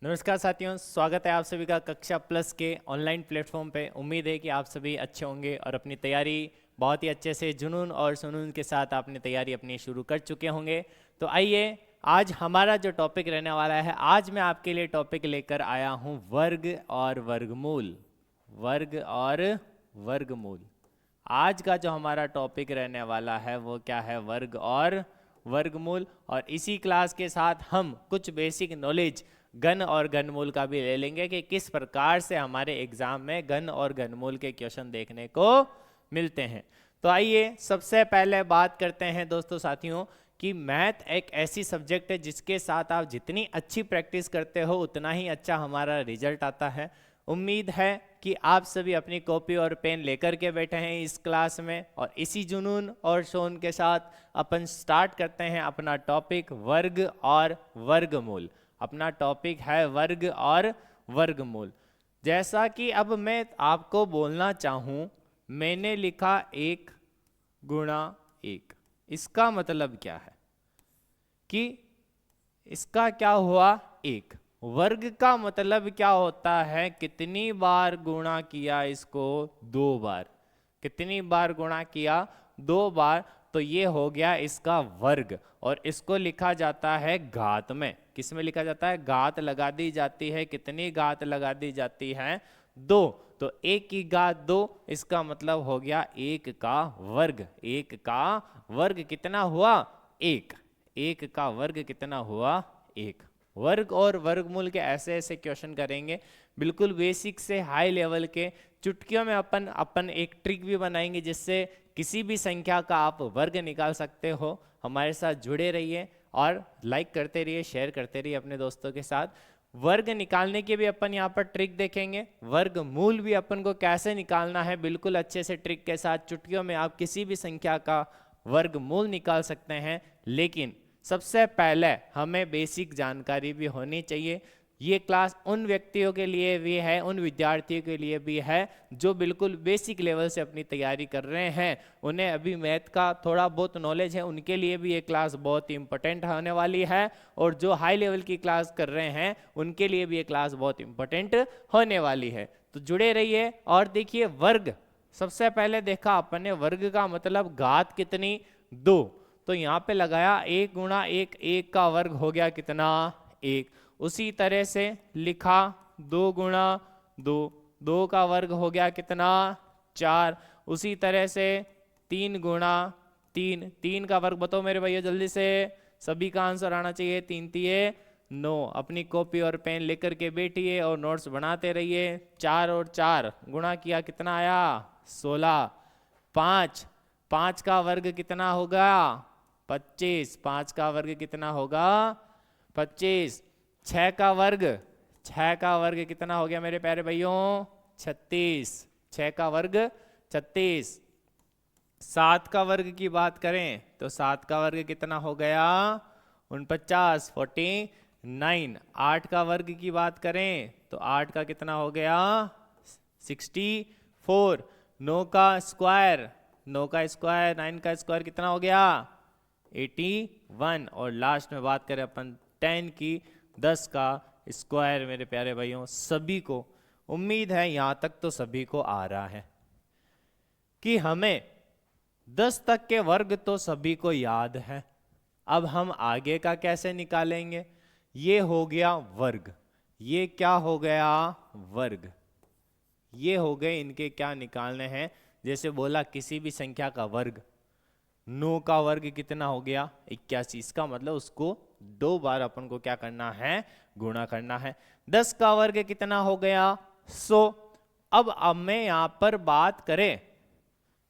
नमस्कार साथियों, स्वागत है आप सभी का कक्षा प्लस के ऑनलाइन प्लेटफॉर्म पे। उम्मीद है कि आप सभी अच्छे होंगे और अपनी तैयारी बहुत ही अच्छे से जुनून और सुनून के साथ आपने तैयारी अपनी शुरू कर चुके होंगे। तो आइए, आज हमारा जो टॉपिक रहने वाला है, आज मैं आपके लिए टॉपिक लेकर आया हूँ वर्ग और वर्गमूल। वर्ग और वर्गमूल। आज का जो हमारा टॉपिक रहने वाला है वो क्या है? वर्ग और वर्गमूल। और इसी क्लास के साथ हम कुछ बेसिक नॉलेज घन और घनमूल का भी ले लेंगे कि किस प्रकार से हमारे एग्जाम में घन और घनमूल के क्वेश्चन देखने को मिलते हैं। तो आइए सबसे पहले बात करते हैं दोस्तों साथियों कि मैथ एक ऐसी सब्जेक्ट है जिसके साथ आप जितनी अच्छी प्रैक्टिस करते हो उतना ही अच्छा हमारा रिजल्ट आता है। उम्मीद है कि आप सभी अपनी कॉपी और पेन लेकर के बैठे हैं इस क्लास में, और इसी जुनून और शौक के साथ अपन स्टार्ट करते हैं अपना टॉपिक वर्ग और वर्गमूल। अपना टॉपिक है वर्ग और वर्गमूल। जैसा कि अब मैं आपको बोलना चाहूँ, मैंने लिखा 1 गुणा 1, इसका मतलब क्या है कि इसका क्या हुआ? 1। वर्ग का मतलब क्या होता है? कितनी बार गुणा किया इसको? 2 बार। कितनी बार गुणा किया? 2 बार। तो ये हो गया इसका वर्ग, और इसको लिखा जाता है घात में। किस में लिखा जाता है? घात लगा दी जाती है। कितनी घात लगा दी जाती है? 2। तो 1 की घात 2, इसका मतलब हो गया 1 का वर्ग। 1 का वर्ग कितना हुआ? 1। 1 का वर्ग कितना हुआ? 1। वर्ग और वर्गमूल के ऐसे ऐसे क्वेश्चन करेंगे, बिल्कुल बेसिक से हाई लेवल के। चुटकियों में अपन एक ट्रिक भी बनाएंगे जिससे किसी भी संख्या का आप वर्ग निकाल सकते हो। हमारे साथ जुड़े रहिए और लाइक करते रहिए, शेयर करते रहिए अपने दोस्तों के साथ। वर्ग निकालने के भी अपन यहाँ पर ट्रिक देखेंगे। वर्गमूल भी अपन को कैसे निकालना है बिल्कुल अच्छे से ट्रिक के साथ। चुटकियों में आप किसी भी संख्या का वर्गमूल निकाल सकते हैं, लेकिन सबसे पहले हमें बेसिक जानकारी भी होनी चाहिए। ये क्लास उन व्यक्तियों के लिए भी है, उन विद्यार्थियों के लिए भी है जो बिल्कुल बेसिक लेवल से अपनी तैयारी कर रहे हैं। उन्हें अभी मैथ का थोड़ा बहुत नॉलेज है, उनके लिए भी ये क्लास बहुत ही इंपॉर्टेंट होने वाली है। और जो हाई लेवल की क्लास कर रहे हैं उनके लिए भी ये क्लास बहुत इंपॉर्टेंट होने वाली है। तो जुड़े रहिए और देखिए वर्ग। सबसे पहले देखा अपन ने वर्ग का मतलब घात कितनी? 2। तो यहाँ पे लगाया 1 गुणा 1, 1 का वर्ग हो गया कितना? 1। उसी तरह से लिखा 2 गुणा 2, 2 का वर्ग हो गया कितना? 4। उसी तरह से 3 गुणा 3, 3 का वर्ग बताओ मेरे भैया जल्दी से, सभी का आंसर आना चाहिए। 3 तिये 9। अपनी कॉपी और पेन लेकर के बैठिए और नोट्स बनाते रहिए। 4 और 4 गुणा किया कितना आया? 16। 5, 5 का वर्ग कितना होगा? 25। 5 का वर्ग कितना होगा? 25। 6 का वर्ग, 6 का वर्ग कितना हो गया मेरे प्यारे भाइयों? 36। 6 का वर्ग 36। 7 का वर्ग की बात करें तो 7 का वर्ग कितना हो गया? 49, 49। 8 का वर्ग की बात करें तो 8 का कितना हो गया? 64। 9 का स्क्वायर, 9 का स्क्वायर, 9 का स्क्वायर कितना हो गया? 81। और लास्ट में बात करें अपन 10 की, 10 का स्क्वायर मेरे प्यारे भाइयों सभी को, उम्मीद है यहाँ तक तो सभी को आ रहा है कि हमें 10 तक के वर्ग तो सभी को याद है। अब हम आगे का कैसे निकालेंगे? ये हो गया वर्ग, ये क्या हो गया? वर्ग। ये हो गए इनके क्या निकालने हैं? जैसे बोला किसी भी संख्या का वर्ग। 9 का वर्ग कितना हो गया? 81। इसका मतलब उसको 2 बार अपन को क्या करना है? गुणा करना है। 10 का वर्ग कितना हो गया? 100। अब मैं यहां पर बात करें,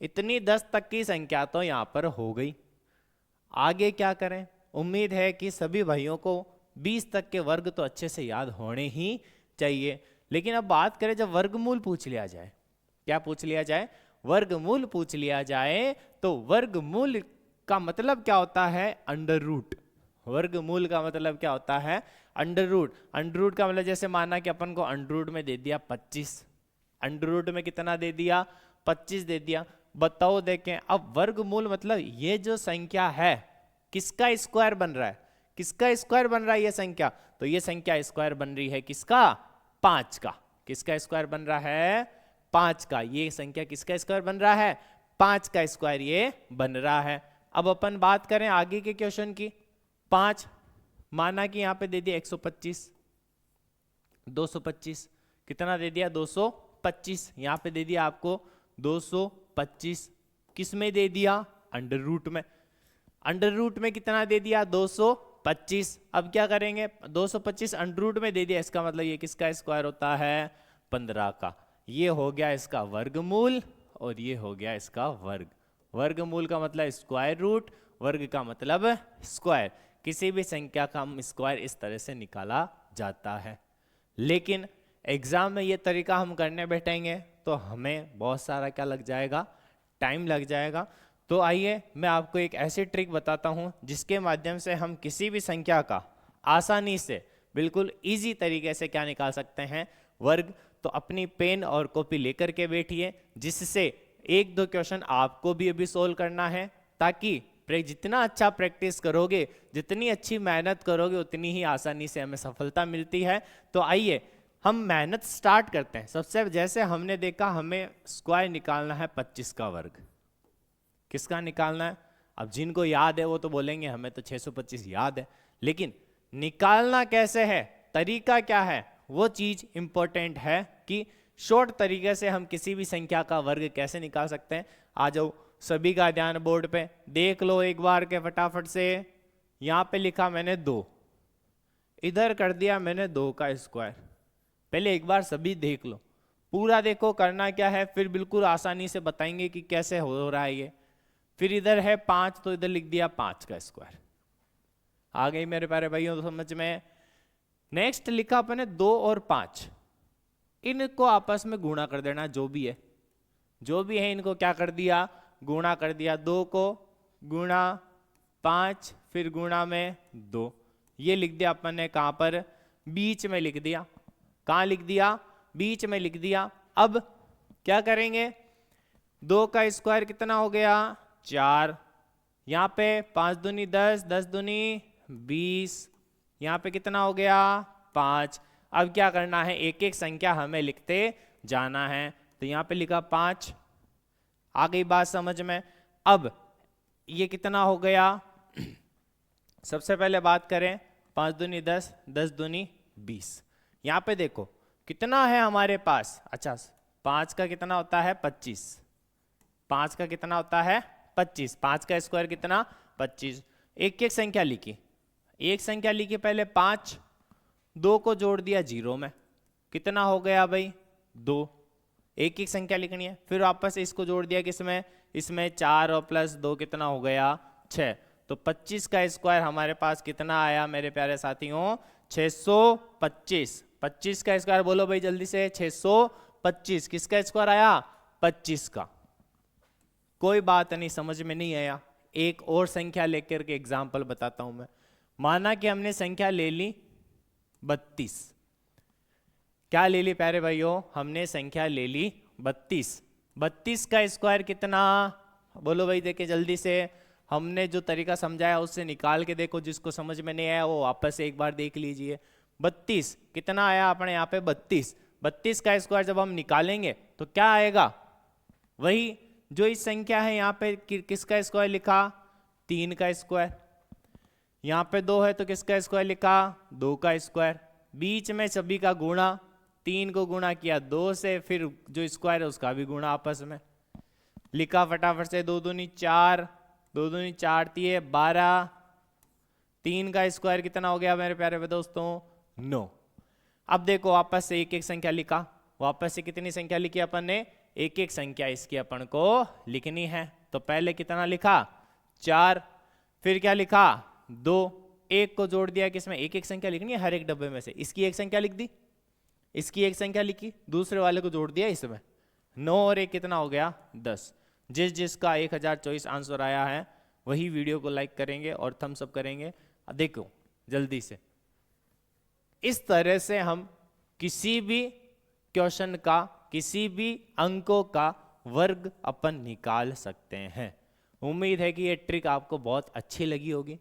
इतनी 10 तक की संख्या तो यहां पर हो गई। आगे क्या करें? उम्मीद है कि सभी भाइयों को 20 तक के वर्ग तो अच्छे से याद होने ही चाहिए। लेकिन अब बात करें जब वर्गमूल पूछ लिया जाए, क्या पूछ लिया जाए? वर्गमूल पूछ लिया जाए तो वर्गमूल का मतलब क्या होता है? Under root. वर्गमूल का मतलब क्या होता है? Under root. अंडर रूट का मतलब जैसे माना कि अपन को अंडर रूट में दे दिया 25, अंडर रूट में कितना दे दिया? 25 दे दिया। बताओ देखें, अब वर्गमूल मतलब ये जो संख्या है किसका स्क्वायर बन रहा है? किसका स्क्वायर बन रहा है ये संख्या? तो ये संख्या स्क्वायर बन रही है किसका? 5 का। किसका स्क्वायर बन रहा है? 5 का। ये संख्या किसका स्क्वायर बन रहा है? 5 का स्क्वायर ये बन रहा है। अब अपन बात करें आगे के क्वेश्चन की। 5 माना कि यहाँ पे दे दिया 125, 225, कितना दे दिया? 225। यहाँ पे दे दिया आपको 225, किस में दे दिया? अंडर रूट में। अंडर रूट में कितना दे दिया? 225। अब क्या करेंगे? 225 अंडर रूट में दे दिया, इसका मतलब ये किसका स्क्वायर होता है? 15 का। ये हो गया इसका वर्गमूल और ये हो गया इसका वर्ग। वर्गमूल का मतलब स्क्वायर रूट, वर्ग का मतलब स्क्वायर। किसी भी संख्या का हम स्क्वायर इस तरह से निकाला जाता है। लेकिन एग्जाम में ये तरीका हम करने बैठेंगे तो हमें बहुत सारा क्या लग जाएगा? टाइम लग जाएगा। तो आइए मैं आपको एक ऐसी ट्रिक बताता हूं जिसके माध्यम से हम किसी भी संख्या का आसानी से बिल्कुल इजी तरीके से क्या निकाल सकते हैं? वर्ग। तो अपनी पेन और कॉपी लेकर के बैठिए, जिससे एक दो क्वेश्चन आपको भी अभी सोल्व करना है, ताकि जितना अच्छा प्रैक्टिस करोगे, जितनी अच्छी मेहनत करोगे, उतनी ही आसानी से हमें सफलता मिलती है। तो आइए हम मेहनत स्टार्ट करते हैं। सबसे जैसे हमने देखा हमें स्क्वायर निकालना है 25 का वर्ग। किसका निकालना है? अब जिनको याद है वो तो बोलेंगे हमें तो 625 याद है, लेकिन निकालना कैसे है, तरीका क्या है, वो चीज इंपॉर्टेंट है कि शॉर्ट तरीके से हम किसी भी संख्या का वर्ग कैसे निकाल सकते हैं। आ जाओ, सभी का ध्यान बोर्ड पे, देख लो एक बार के फटाफट से। यहां पे लिखा मैंने 2, इधर कर दिया मैंने 2 का स्क्वायर। पहले एक बार सभी देख लो, पूरा देखो करना क्या है, फिर बिल्कुल आसानी से बताएंगे कि कैसे हो रहा है ये। फिर इधर है 5, तो इधर लिख दिया 5 का स्क्वायर। आ गई मेरे प्यारे भाइयों तो समझ में। नेक्स्ट लिखा अपने 2 और 5, इनको आपस में गुणा कर देना। जो भी है इनको क्या कर दिया? गुणा कर दिया। 2 को गुणा 5, फिर गुणा में 2। ये लिख दिया अपन ने कहां पर? बीच में लिख दिया। कहां लिख दिया? बीच में लिख दिया। अब क्या करेंगे? 2 का स्क्वायर कितना हो गया? 4। यहां पे 5 दूनी 10, 10 दूनी 20। यहां पे कितना हो गया? 5। अब क्या करना है? एक एक संख्या हमें लिखते जाना है। तो यहां पे लिखा 5। आ गई बात समझ में? अब ये कितना हो गया? सबसे पहले बात करें, 5 दूनी 10, 10 दूनी 20। यहां पे देखो कितना है हमारे पास। अच्छा, 5 का कितना होता है? 25। 5 का कितना होता है? 25। 5 का स्क्वायर कितना? 25। एक एक संख्या लिखी, एक संख्या लिखी पहले 5, 2 को जोड़ दिया 0 में, कितना हो गया भाई? 2। एक एक संख्या लिखनी है। फिर वापस से इसको जोड़ दिया किसमें? इसमें 4 और प्लस 2 कितना हो गया? 6। तो 25 का स्क्वायर हमारे पास कितना आया मेरे प्यारे साथियों? 625। 25 का स्क्वायर बोलो भाई जल्दी से। 625 किसका स्क्वायर आया? 25 का। कोई बात नहीं, समझ में नहीं आया, एक और संख्या लेकर के एग्जाम्पल बताता हूं मैं। माना कि हमने संख्या ले ली 32। क्या ले ली प्यारे भाइयों? हमने संख्या ले ली 32। 32 का स्क्वायर कितना? बोलो भाई, देखे जल्दी से। हमने जो तरीका समझाया उससे निकाल के देखो, जिसको समझ में नहीं आया वो वापस से एक बार देख लीजिए। 32 कितना आया अपने यहाँ पे? 32। 32 का स्क्वायर जब हम निकालेंगे तो क्या आएगा? वही जो इस संख्या है यहाँ पे किसका स्क्वायर लिखा? 3 का स्क्वायर। यहाँ पे 2 है तो किसका स्क्वायर लिखा? 2 का स्क्वायर। बीच में सभी का गुणा, 3 को गुणा किया 2 से, फिर जो स्क्वायर है उसका भी गुणा आपस में लिखा फटाफट से। 2 दूनी 4, 2 दूनी 4 तिये 12। 3 का स्क्वायर कितना हो गया मेरे प्यारे दोस्तों? 9। अब देखो वापस से एक एक संख्या लिखा। वापस से कितनी संख्या लिखी अपन ने? एक एक संख्या इसकी अपन को लिखनी है। तो पहले कितना लिखा? 4। फिर क्या लिखा? 2। 1 को जोड़ दिया किसमें? एक एक संख्या लिखनी है हर एक डब्बे में से। इसकी एक संख्या लिख दी, इसकी एक संख्या लिखी, दूसरे वाले को जोड़ दिया इसमें। 9 और 1 कितना हो गया? 10। जिस जिसका 1024 आंसर आया है वही वीडियो को लाइक करेंगे और थम्स अप करेंगे। देखो जल्दी से। इस तरह से हम किसी भी क्वेश्चन का, किसी भी अंकों का वर्ग अपन निकाल सकते हैं। उम्मीद है कि ये ट्रिक आपको बहुत अच्छी लगी होगी।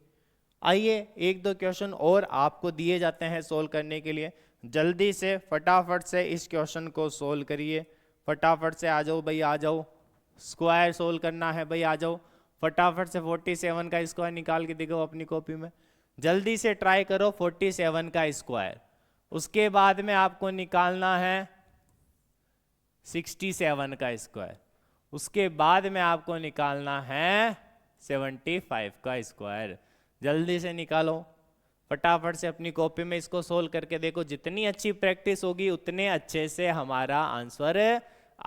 आइए एक दो क्वेश्चन और आपको दिए जाते हैं सोल्व करने के लिए, जल्दी से फटाफट से इस क्वेश्चन को सोल्व करिए। फटाफट से आ जाओ भाई, आ जाओ, स्क्वायर सोल्व करना है भाई, आ जाओ फटाफट से। 47 का स्क्वायर निकाल के दिखाओ अपनी कॉपी में, जल्दी से ट्राई करो 47 का स्क्वायर। उसके बाद में आपको निकालना है 67 का स्क्वायर, उसके बाद में आपको निकालना है 75 का स्क्वायर। जल्दी से निकालो फटाफट से अपनी कॉपी में, इसको सोल्व करके देखो। जितनी अच्छी प्रैक्टिस होगी उतने अच्छे से हमारा आंसर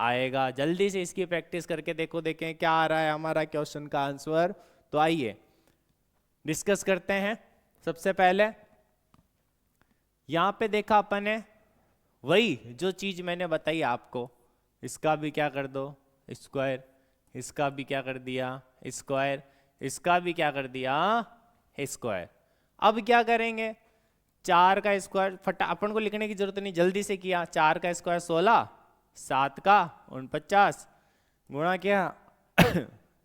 आएगा। जल्दी से इसकी प्रैक्टिस करके देखो, देखें क्या आ रहा है हमारा क्वेश्चन का आंसर। तो आइए डिस्कस करते हैं। सबसे पहले यहां पे देखा अपन ने वही जो चीज मैंने बताई आपको, इसका भी क्या कर दो स्क्वायर, इसका भी क्या कर दिया स्क्वायर, इसका भी क्या कर दिया स्क्वायर। अब क्या करेंगे, 4 का स्क्वायर फटा अपन को लिखने की जरूरत नहीं, जल्दी से किया। 4 का स्क्वायर 16, 7 का 49, गुणा किया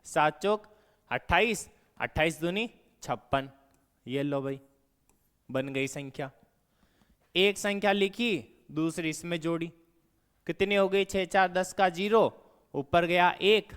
7 चौक 28, 28 दूनी 56। ये लो भाई बन गई संख्या। एक संख्या लिखी, दूसरी इसमें जोड़ी, कितनी हो गई 6 4 10 का 0, ऊपर गया 1,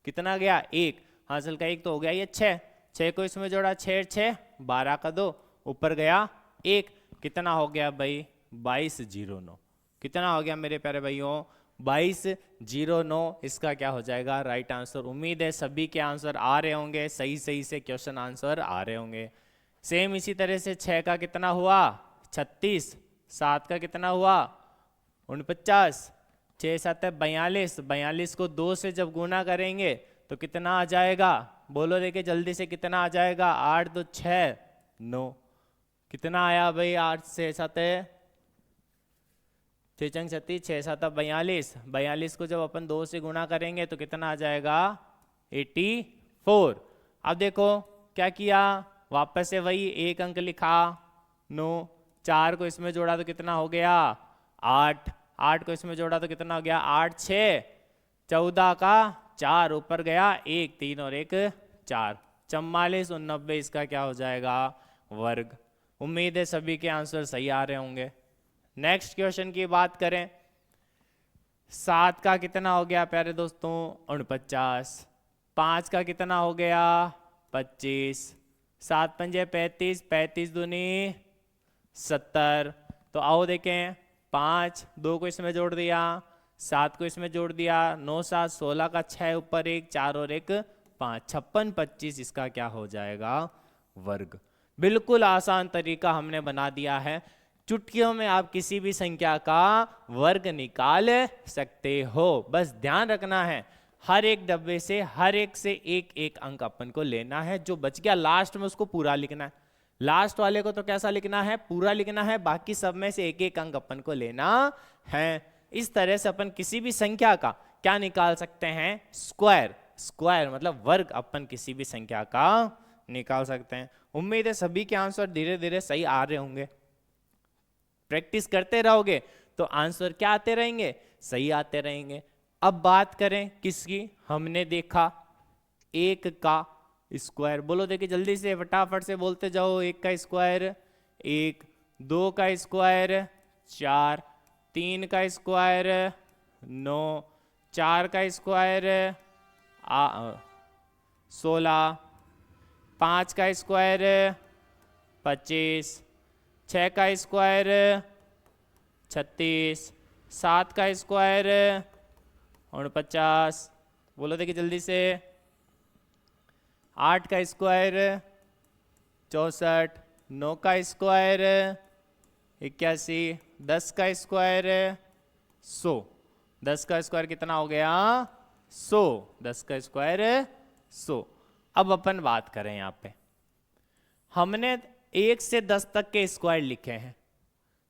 कितना गया 1, हासिल का 1 तो हो गया ये 6, 6 को इसमें जोड़ा 6 6 12 का 2, ऊपर गया 1, कितना हो गया भाई 2209। कितना हो गया मेरे प्यारे भाइयों 2209। इसका क्या हो जाएगा राइट आंसर। उम्मीद है सभी के आंसर आ रहे होंगे, सही सही से क्वेश्चन आंसर आ रहे होंगे। सेम इसी तरह से 6 का कितना हुआ 36, 7 का कितना हुआ 49, 6 7 42, 42 को 2 से जब गुना करेंगे तो कितना आ जाएगा, बोलो देखिए जल्दी से कितना आ जाएगा, 8 2 6 9, कितना आया भाई 8 से 7 6 36, 6 7 42, 42 को जब अपन 2 से गुना करेंगे तो कितना आ जाएगा 84। अब देखो क्या किया, वापस से वही एक अंक लिखा 9, 4 को इसमें जोड़ा तो कितना हो गया 8, 8 को इसमें जोड़ा तो कितना हो गया 8 6 14 का 4, ऊपर गया 1, 3 और 1 4, 44 89। इसका क्या हो जाएगा वर्ग। उम्मीद है सभी के आंसर सही आ रहे होंगे। नेक्स्ट क्वेश्चन की बात करें, 7 का कितना हो गया प्यारे दोस्तों 49, 5 का कितना हो गया 25, 7 पंजे 35, 35 दूनी 70। तो आओ देखें 5 2 को इसमें जोड़ दिया, 7 को इसमें जोड़ दिया, 9 7 16 का 6, ऊपर 1 4 और 1 5, 56 25। इसका क्या हो जाएगा वर्ग। बिल्कुल आसान तरीका हमने बना दिया है, चुटकियों में आप किसी भी संख्या का वर्ग निकाल सकते हो। बस ध्यान रखना है हर एक डब्बे से हर एक से एक एक अंक अपन को लेना है, जो बच गया लास्ट में उसको पूरा लिखना है। लास्ट वाले को तो कैसा लिखना है पूरा लिखना है, बाकी सब में से एक एक अंक अपन को लेना है। इस तरह से अपन किसी भी संख्या का क्या निकाल सकते हैं स्क्वायर, स्क्वायर मतलब वर्ग अपन किसी भी संख्या का निकाल सकते हैं। उम्मीद है सभी के आंसर धीरे धीरे सही आ रहे होंगे। प्रैक्टिस करते रहोगे तो आंसर क्या आते रहेंगे सही आते रहेंगे। अब बात करें किसकी, हमने देखा 1 का स्क्वायर, बोलो देखिए जल्दी से फटाफट से बोलते जाओ। 1 का स्क्वायर 1, 2 का स्क्वायर 4, 3 का स्क्वायर 9, 4 का स्क्वायर 16, 5 का स्क्वायर 25, 6 का स्क्वायर 36, 7 का स्क्वायर 49, बोलो देखिए जल्दी से। 8 का स्क्वायर 64, 9 का स्क्वायर 81, 10 का स्क्वायर 100। 10 का स्क्वायर कितना हो गया 100, 10 का स्क्वायर 100। अब अपन बात करें यहाँ पे, हमने 1 से 10 तक के स्क्वायर लिखे हैं।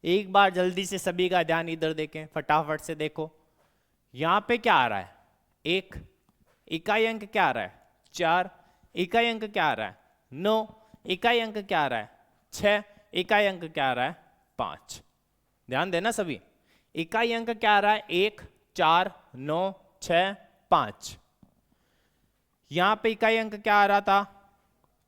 एक बार जल्दी से सभी का ध्यान इधर देखें, फटाफट से देखो यहाँ पे क्या आ रहा है 1, इकाई अंक क्या आ रहा है 4, इकाई अंक क्या आ रहा है 9, इकाई अंक क्या आ रहा है 6, इकाई अंक क्या आ रहा है 5। ध्यान देना सभी, इकाई अंक क्या आ रहा है 1 4 9 6 5। यहां पे इकाई अंक क्या आ रहा था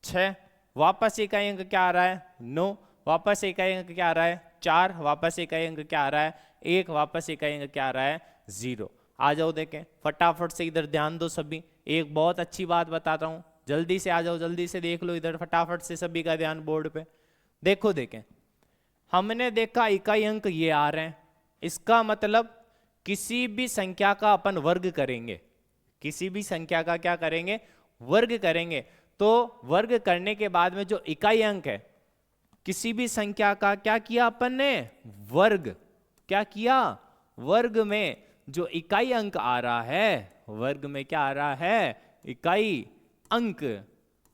6, वापस इकाई अंक क्या आ रहा है 9, वापस इकाई अंक क्या आ रहा है 4, वापस इकाई अंक क्या आ रहा है 1, वापस इकाई अंक क्या आ रहा है 0। आ जाओ देखें फटाफट से, इधर ध्यान दो सभी, एक बहुत अच्छी बात बताता हूं, जल्दी से आ जाओ, जल्दी से देख लो इधर, फटाफट से सभी का ध्यान बोर्ड पे। देखो देखें, हमने देखा इकाई अंक ये आ रहे हैं, इसका मतलब किसी भी संख्या का अपन वर्ग करेंगे, किसी भी संख्या का क्या करेंगे वर्ग करेंगे। तो वर्ग करने के बाद में जो इकाई अंक है किसी भी संख्या का क्या किया अपन ने वर्ग, क्या किया वर्ग में जो इकाई अंक आ रहा है, वर्ग में क्या आ रहा है इकाई अंक,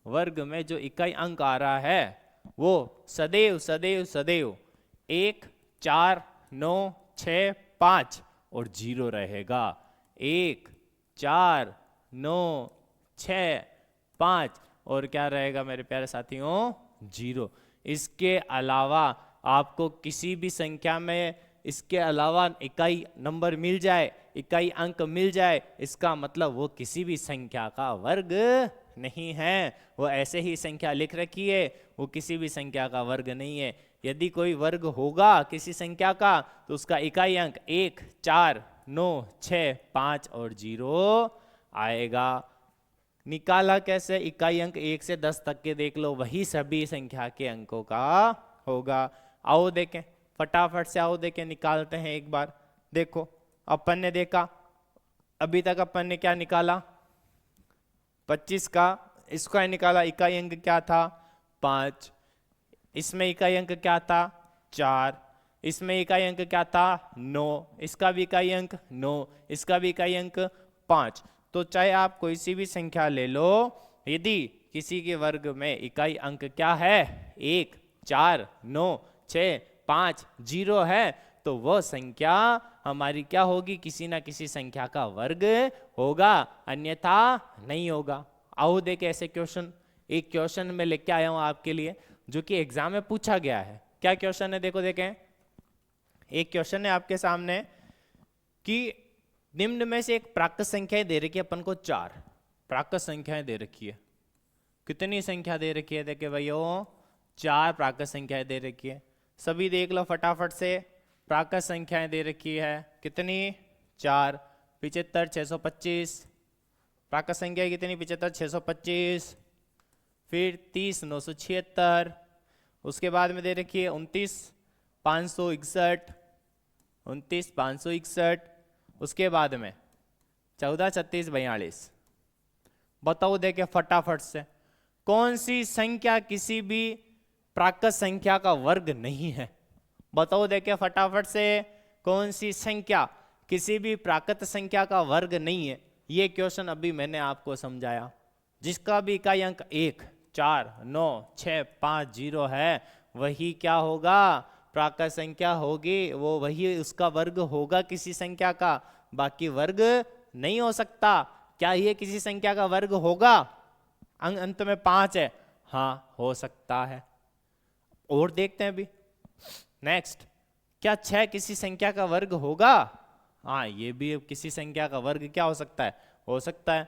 वर्ग में जो इकाई अंक आ रहा है वो सदैव सदैव सदैव 1, 4, 9, 6, 5 और 0 रहेगा। 1, 4, 9, 6, 5 और क्या रहेगा मेरे प्यारे साथियों 0। इसके अलावा आपको किसी भी संख्या में इसके अलावा इकाई नंबर मिल जाए, इकाई अंक मिल जाए, इसका मतलब वो किसी भी संख्या का वर्ग नहीं है, वो ऐसे ही संख्या लिख रखी है, वो किसी भी संख्या का वर्ग नहीं है। यदि कोई वर्ग होगा किसी संख्या का तो उसका इकाई अंक 1, 4, 9, 6, 5 और 0 आएगा। निकाला कैसे, इकाई अंक 1 से 10 तक के देख लो, वही सभी संख्या के अंकों का होगा। आओ देखें फटाफट से, आओ देखें निकालते हैं एक बार। देखो अपन ने देखा अभी तक अपन ने क्या निकाला 25 का स्क्वायर निकाला, इकाई अंक क्या था 5, इसमें इकाई अंक क्या था 4, इसमें इकाई अंक क्या था 9, इसका भी इकाई अंक 9, इसका भी इकाई अंक 5। तो चाहे आप कोई सी भी संख्या ले लो, यदि किसी के वर्ग में इकाई अंक क्या है 1, 4, 9, 6, 5, 0 है तो वह संख्या हमारी क्या होगी, किसी ना किसी संख्या का वर्ग होगा, अन्यथा नहीं होगा। आओ देखें ऐसे क्वेश्चन, एक क्वेश्चन में लेके आया हूं आपके लिए जो कि एग्जाम में पूछा गया है। क्या क्वेश्चन है देखो देखें, एक क्वेश्चन है आपके सामने कि निम्न में से एक प्राकृत संख्या दे रखी है अपन को 4 प्राकृत संख्याएं दे रखी है। कितनी संख्या दे रखी है देखिए भैया 4 प्राकृत संख्याएं दे रखी है। सभी देख लो फटाफट से, प्राकृत संख्याएं दे रखी है कितनी 4, 75, 625, प्राकृत संख्या कितनी 75, 625, फिर 30, 976, उसके बाद में दे रखी है 29, 561, 29, 561, उसके बाद में 14, 36, 42। बताओ देखे फटाफट से कौन सी संख्या किसी भी प्राकृत संख्या का वर्ग नहीं है। बताओ देखे फटाफट से कौन सी संख्या किसी भी प्राकृत संख्या का वर्ग नहीं है। ये क्वेश्चन अभी मैंने आपको समझाया, जिसका भी इकाई अंक 1, 4, 9, 6, 5, 0 है वही क्या होगा प्राकृत संख्या होगी, वो वही उसका वर्ग होगा किसी संख्या का, बाकी वर्ग नहीं हो सकता। क्या ये किसी संख्या का वर्ग होगा, अंत में 5 है, हाँ हो सकता है। और देखते हैं अभी नेक्स्ट, क्या 6 किसी संख्या का वर्ग होगा, हाँ ये भी किसी संख्या का वर्ग क्या हो सकता है, हो सकता है।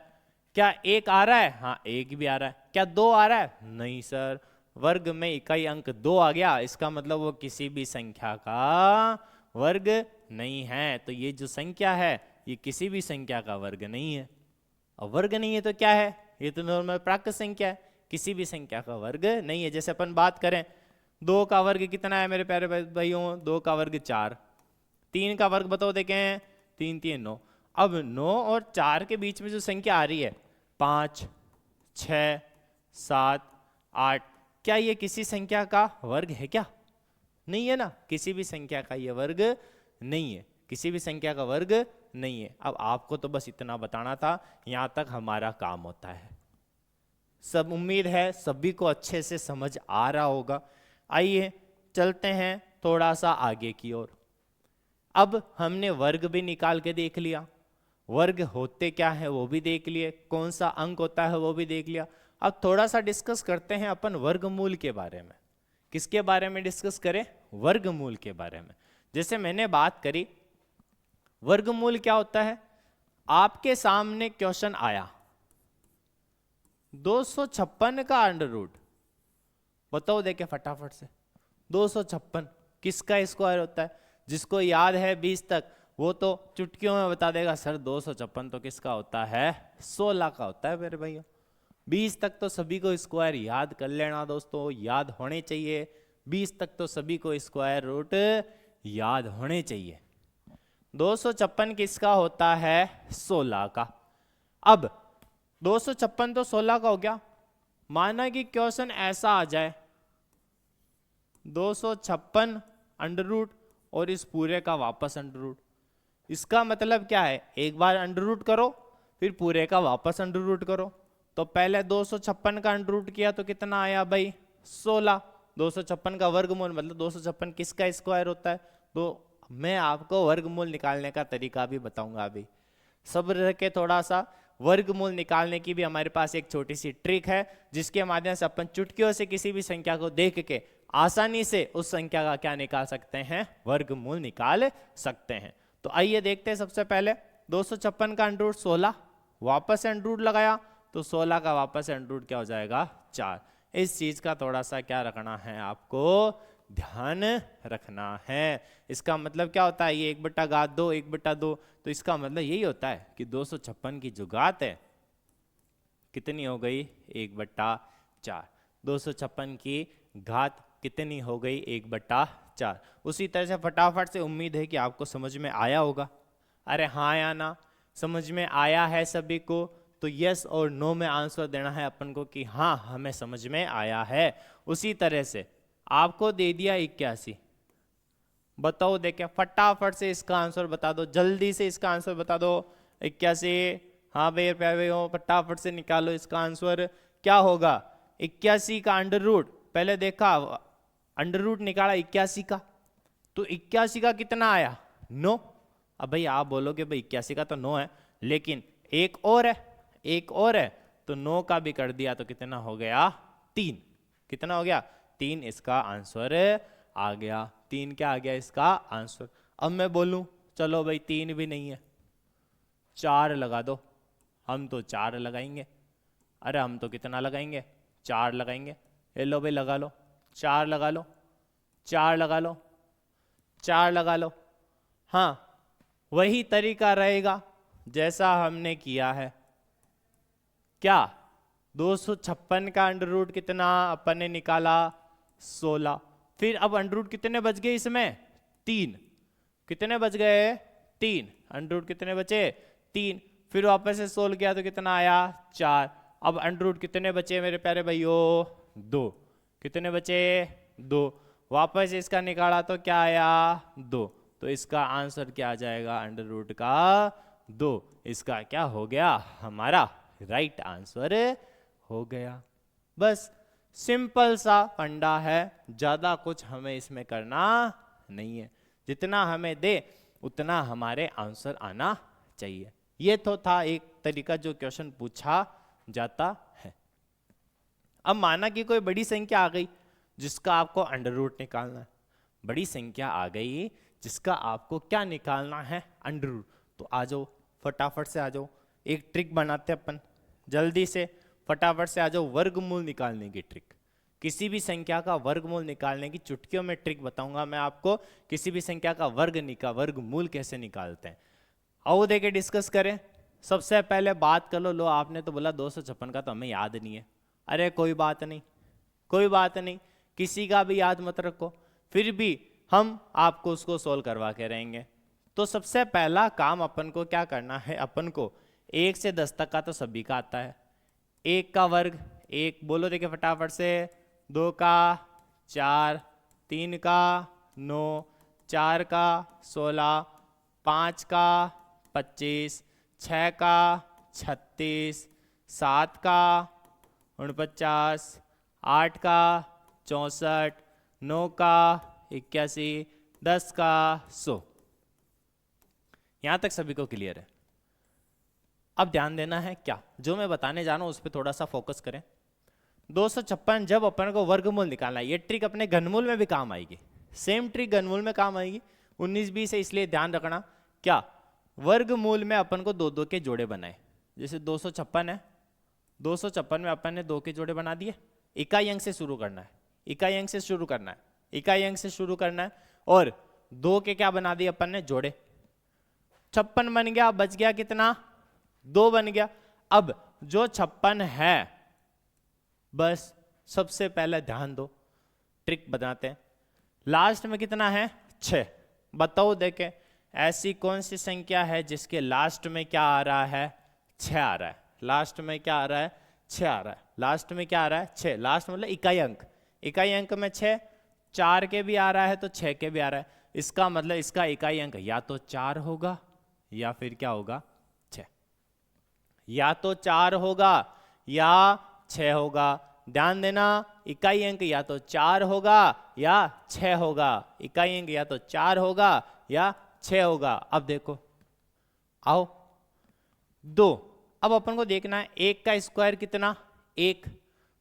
क्या 1 आ रहा है, हाँ 1 भी आ रहा है। क्या 2 आ रहा है, नहीं सर, वर्ग में इकाई अंक 2 आ गया, इसका मतलब वो किसी भी संख्या का वर्ग नहीं है। तो ये जो संख्या है ये किसी भी संख्या का वर्ग नहीं है। और वर्ग नहीं है तो क्या है, ये तो नॉर्मल प्राकृत संख्या है, किसी भी संख्या का वर्ग नहीं है। जैसे अपन बात करें 2 का वर्ग कितना है मेरे प्यारे भाइयों, 2 का वर्ग 4, 3 का वर्ग बताओ देखें, 3, 3, 9। अब 9 और 4 के बीच में जो संख्या आ रही है 5, 6, 7, 8, क्या ये किसी संख्या का वर्ग है क्या, नहीं है ना, किसी भी संख्या का ये वर्ग नहीं है, किसी भी संख्या का वर्ग नहीं है। अब आपको तो बस इतना बताना था, यहां तक हमारा काम होता है। सब उम्मीद है सभी को अच्छे से समझ आ रहा होगा। आइए चलते हैं थोड़ा सा आगे की ओर। अब हमने वर्ग भी निकाल के देख लिया, वर्ग होते क्या है वो भी देख लिए, कौन सा अंक होता है वो भी देख लिया। अब थोड़ा सा डिस्कस करते हैं अपन वर्गमूल के बारे में। किसके बारे में डिस्कस करें, वर्गमूल के बारे में। जैसे मैंने बात करी वर्गमूल क्या होता है, आपके सामने क्वेश्चन आया 256 का अंडर रूट, बताओ देखे फटाफट से। 256 किसका स्क्वायर होता है? जिसको याद है 20 तक वो तो चुटकियों में बता देगा सर 256 तो किसका होता है? 16 का होता है मेरे भैया। 20 तक तो सभी को स्क्वायर याद कर लेना दोस्तों, याद होने चाहिए। 20 तक तो सभी को स्क्वायर रूट याद होने चाहिए। 256 किसका होता है? 16 का। अब 256 तो 16 का हो गया। माना कि क्वेश्चन ऐसा आ जाए 256 अंडर रूट और इस पूरे का वापस अंडर रूट। इसका मतलब क्या है? एक बार अंडर रूट करो फिर पूरे का वापस अंडर रूट करो। तो पहले 256 का अंडर रूट किया तो कितना आया भाई? 16। 256 का वर्गमूल मतलब 256 किसका स्क्वायर होता है? तो मैं आपको वर्गमूल निकालने का तरीका भी बताऊंगा अभी। सब्र रखे थोड़ा सा। वर्गमूल निकालने की भी हमारे पास एक छोटी सी ट्रिक है जिसके माध्यम से अपन चुटकियों से किसी भी संख्या को देख के आसानी से उस संख्या का क्या निकाल सकते हैं? वर्गमूल निकाल सकते हैं। तो आइए देखते हैं। सबसे पहले 256 का अंडर रूट 16, वापस अंडर रूट लगाया तो 16 का वापस अंडर रूट क्या हो जाएगा? 4। इस चीज का थोड़ा सा क्या रखना है आपको? ध्यान रखना है। इसका मतलब क्या होता है? ये 1/2 1/2, तो इसका मतलब यही होता है कि 256 की जो घात है कितनी हो गई? 1/4। 256 की घात कितनी हो गई? 1/4। उसी तरह से फटाफट से उम्मीद है कि आपको समझ में आया होगा। अरे हाँ या ना? समझ में आया है सभी को? तो यस और नो में आंसर देना है अपन को कि हाँ हमें समझ में आया है। उसी तरह से आपको दे दिया 81। बताओ देखे फटाफट से इसका आंसर बता दो, जल्दी से इसका आंसर बता दो। 81। हाँ भाई प्यारे हो, फटाफट से निकालो इसका आंसर। क्या होगा? 81 का अंडर रूट, पहले देखा अंडर रूट निकाला 81 का, तो 81 का कितना आया? 9। अब भाई आप बोलोगे भाई 81 का तो 9 है, लेकिन एक और है, एक और है, तो 9 का भी कर दिया तो कितना हो गया? 3। कितना हो गया? 3 इसका आंसर आ गया। 3 क्या आ गया इसका आंसर? अब मैं बोलूं चलो भाई 3 भी नहीं है, 4 लगा दो। हम तो 4 लगाएंगे। अरे हम तो कितना लगाएंगे? 4 लगाएंगे। ये लो भाई लगा लो, 4 लगा लो, 4 लगा लो, 4 लगा लो। हाँ वही तरीका रहेगा जैसा हमने किया है। क्या? 256 का अंडर रूट कितना अपन ने निकाला? 16। फिर अब अंडर रूट कितने बच गए इसमें? 3। कितने बच गए? 3। अंडर रूट कितने बचे? 3। फिर वापस से सोल्व किया तो कितना आया? 4। अब अंडर रूट कितने बचे मेरे प्यारे भाइयों? 2। कितने बचे? 2। वापस इसका निकाला तो क्या आया? 2। तो इसका आंसर क्या आ जाएगा? अंडर रूट का 2। इसका क्या हो गया? हमारा राइट आंसर हो गया। बस सिंपल सा फंडा है, ज्यादा कुछ हमें इसमें करना नहीं है। जितना हमें दे उतना हमारे आंसर आना चाहिए। ये तो था एक तरीका जो क्वेश्चन पूछा जाता है। अब माना कि कोई बड़ी संख्या आ गई जिसका आपको अंडर रूट निकालना है। बड़ी संख्या आ गई जिसका आपको क्या निकालना है? Under root. तो आ जाओ फटाफट से आ जाओ, एक ट्रिक बनाते अपन जल्दी से। फटाफट से आ जाओ, वर्गमूल निकालने की ट्रिक। किसी भी संख्या का वर्गमूल निकालने की चुटकियों में ट्रिक बताऊंगा मैं आपको। किसी भी संख्या का वर्गमूल कैसे निकालते हैं, आओ देखे डिस्कस करें। सबसे पहले बात कर लो आपने तो बोला 256 का तो हमें याद नहीं है। अरे कोई बात नहीं, कोई बात नहीं, किसी का भी याद मत रखो, फिर भी हम आपको उसको सोल्व करवा के रहेंगे। तो सबसे पहला काम अपन को क्या करना है? अपन को 1 से 10 तक का तो सभी का आता है। 1 का वर्ग 1, बोलो देखिए फटाफट से। 2 का 4, 3 का 9, 4 का 16, 5 का 25, 6 का 36, 7 का 49, 8 का 64, 9 का 81, 10 का 100। यहां तक सभी को क्लियर है? अब ध्यान देना है क्या जो मैं बताने जा रहा हूं उस पर थोड़ा सा फोकस करें। 256 जब अपन को वर्गमूल निकालना है, ये ट्रिक अपने घनमूल में भी काम आएगी। सेम ट्रिक घनमूल में काम आएगी 19-20 है, इसलिए ध्यान रखना। क्या? वर्गमूल में अपन को 2-2 के जोड़े बनाए। जैसे 256 है, 256 में अपन ने 2 के जोड़े बना दिए। इकाई अंक से शुरू करना है, इकाई अंक से शुरू करना है, इकाई अंक से शुरू करना है। और 2 के क्या बना दिए अपन ने, जोड़े। 56 बन गया, बच गया कितना, 2 बन गया। अब जो 56 है, बस सबसे पहले ध्यान दो, ट्रिक बताते हैं। लास्ट में कितना है, 6। बताओ देखे, ऐसी कौन सी संख्या है जिसके लास्ट में क्या आ रहा है, 6 आ रहा है। लास्ट में क्या आ रहा है, 6 आ रहा है। लास्ट में क्या आ रहा है, 6। लास्ट मतलब इकाई अंक, इकाई अंक में 6, 4 के भी आ रहा है तो 6 के भी आ रहा है। इसका मतलब इसका इकाई अंक या तो 4 होगा या फिर क्या होगा, 6। या तो 4 होगा या 6 होगा। ध्यान देना, इकाई अंक या तो 4 होगा या 6 होगा। इकाई अंक या तो 4 होगा या 6 होगा। अब देखो, आओ 2। अब अपन को देखना है 1 का स्क्वायर कितना, 1।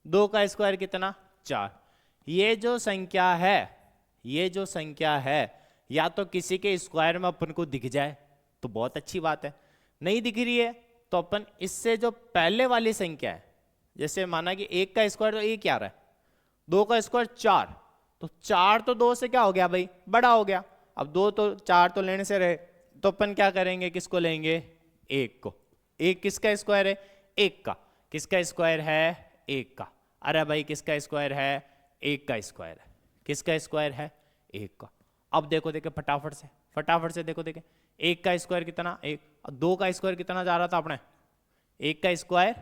2 का स्क्वायर कितना, 4। ये जो संख्या है, ये जो संख्या है, या तो किसी के स्क्वायर में अपन को दिख जाए तो बहुत अच्छी बात है, नहीं दिख रही है तो अपन इससे जो पहले वाली संख्या है, जैसे माना कि 1 का स्क्वायर तो 1 आ रहा है, 2 का स्क्वायर 4, तो 4 तो 2 से क्या हो गया भाई, बड़ा हो गया। अब 2 तो 4 तो लेने से रहे, तो अपन क्या करेंगे, किसको लेंगे, 1 को। 1 किसका स्क्वायर है, 1 का। किसका स्क्वायर है, 1 का। अरे भाई किसका स्क्वायर है, 1 का स्क्वायर है। किसका स्क्वायर है, 1 का। अब देखो देखे फटाफट से, फटाफट से देखो देखे, 1 का स्क्वायर कितना, 1। 2 का स्क्वायर कितना जा रहा था अपने, 1 का स्क्वायर,